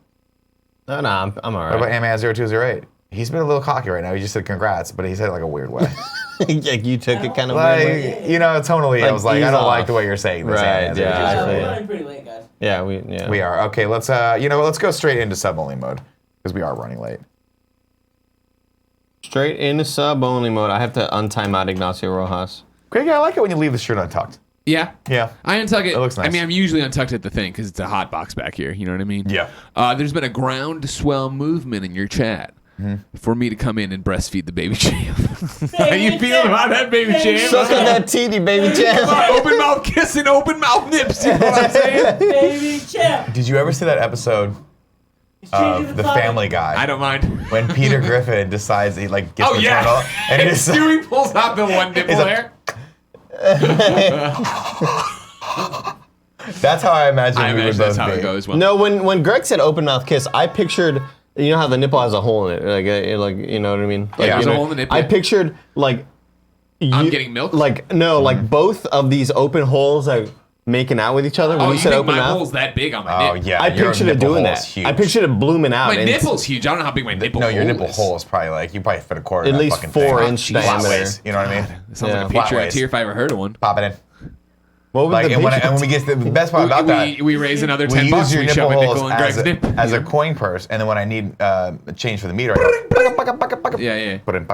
No, I'm all right. What about Ant-Man0208? He's been a little cocky right now. He just said congrats, but he said it like a weird way. Like you took it kind of like, weird. you know, tonally, I Like, was like, I ease don't off. like the way you're saying this. Right, yeah. We're running pretty late, guys. Yeah, We are. Okay, let's let's go straight into sub-only mode, because we are running late. Straight into sub-only mode. I have to untime out Ignacio Rojas. Greg, I like it when you leave the shirt untucked. Yeah. Yeah. I untuck it. It looks nice. I mean, I'm usually untucked at the thing because it's a hot box back here. You know what I mean? Yeah. There's been a groundswell movement in your chat for me to come in and breastfeed the baby champ. How you feeling about that, baby champ? Suck on that teeny, baby champ. Come on, open mouth kissing, open mouth nips. You know what I'm saying? Baby champ. Did you ever see that episode of The Family Guy? I don't mind. When Peter Griffin decides he gets maternal, and he just Stewie pulls out the one nipple hair. That's how I imagine I we would imagine both that's how be. it goes. Well. No, when Greg said open mouth kiss, I pictured, you know how the nipple has a hole in it, like you know what I mean? Like, Yeah, there's you a know, hole in the nipple. I pictured like I'm getting milk? Like no, like both of these open holes like making out with each other. When Oh, you you said think open my mouth, hole's that big on my Oh nip? yeah, I your pictured it nipple doing hole's that. huge. I pictured it blooming out. My and it's nipple's huge. I don't know how big my nipple No, hole your nipple is. hole is probably like you probably fit a quarter. At in that least fucking 4 thing. inch Flat diameter. waist, you know what I mean? It sounds like a Flat Patreon waist. tier if I ever heard of one. Pop it in. What was Like, the and when, picture? and when we get to the best part about that, We raise another we 10 use bucks. your We nipple shove a nickel holes in Greg's nip. as a coin purse, and then when I need change for the meter, I go Yeah. put in.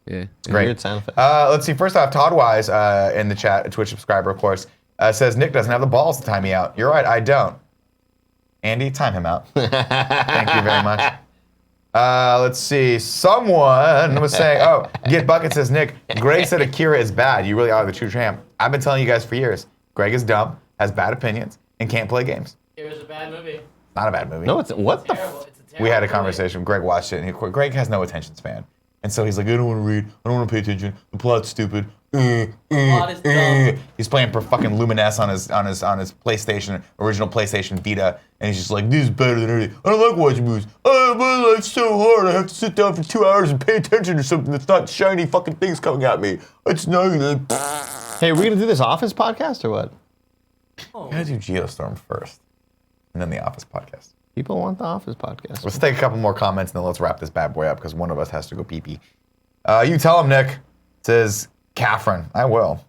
Yeah. Great. Weird sound effect. Let's see. First off, Todd Wise in the chat, a Twitch subscriber, of course, says Nick doesn't have the balls to time me out. You're right, I don't. Andy, time him out. Thank you very much. Let's see. Someone was saying, oh, Get Bucket says, Nick, Greg said Akira is bad. You really are the true champ. I've been telling you guys for years. Greg is dumb, has bad opinions, and can't play games. It was a bad movie. Not a bad movie. No, it's what the. Terrible. It's a terrible We had a movie. conversation. Greg watched it, and Greg has no attention span. And so he's like, I don't want to read. I don't want to pay attention. The plot's stupid. plot is dumb. He's playing for fucking Lumines on his PlayStation, original PlayStation Vita, and he's just like, this is better than everything. I don't like watching movies. Oh, but it's so hard. I have to sit down for 2 hours and pay attention to something that's not shiny fucking things coming at me. It's not. Hey, are we gonna do this Office podcast or what? I gotta do Geostorm first, and then the Office podcast. People want the Office podcast. Let's take a couple more comments and then let's wrap this bad boy up because one of us has to go pee-pee. You tell him, Nick. Says Catherine. I will.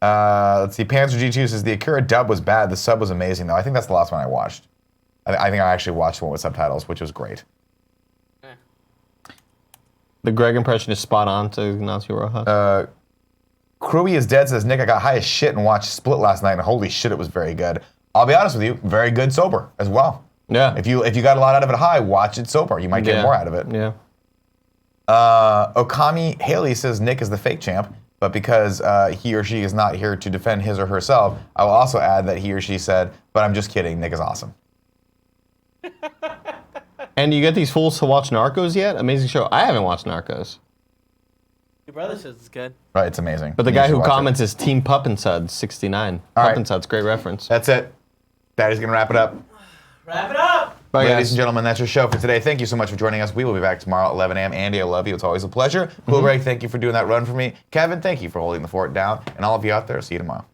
Let's see. Panzer G2 says the Akira dub was bad. The sub was amazing, though. I think that's the last one I watched. I think I actually watched the one with subtitles, which was great. The Greg impression is spot on to Ignacio Rojas. Crewy is dead says, Nick, I got high as shit and watched Split last night, and holy shit, it was very good. I'll be honest with you, very good sober as well. Yeah. If you got a lot out of it high, watch it sober. You might get more out of it. Yeah. Okami Haley says Nick is the fake champ, but because he or she is not here to defend his or herself, I will also add that he or she said, but I'm just kidding, Nick is awesome. And you get these fools to watch Narcos yet? Amazing show. I haven't watched Narcos. Your brother says it's good. Right, it's amazing. But the You guy should who watch it. comments is Team Puppinsuds 69. All right. Puppinsuds, great reference. That's it. Daddy's going to wrap it up. Wrap it up. Bye, Ladies guys. and gentlemen, that's your show for today. Thank you so much for joining us. We will be back tomorrow at 11 a.m. Andy, I love you. It's always a pleasure. Cool Greg, thank you for doing that run for me. Kevin, thank you for holding the fort down. And all of you out there, see you tomorrow.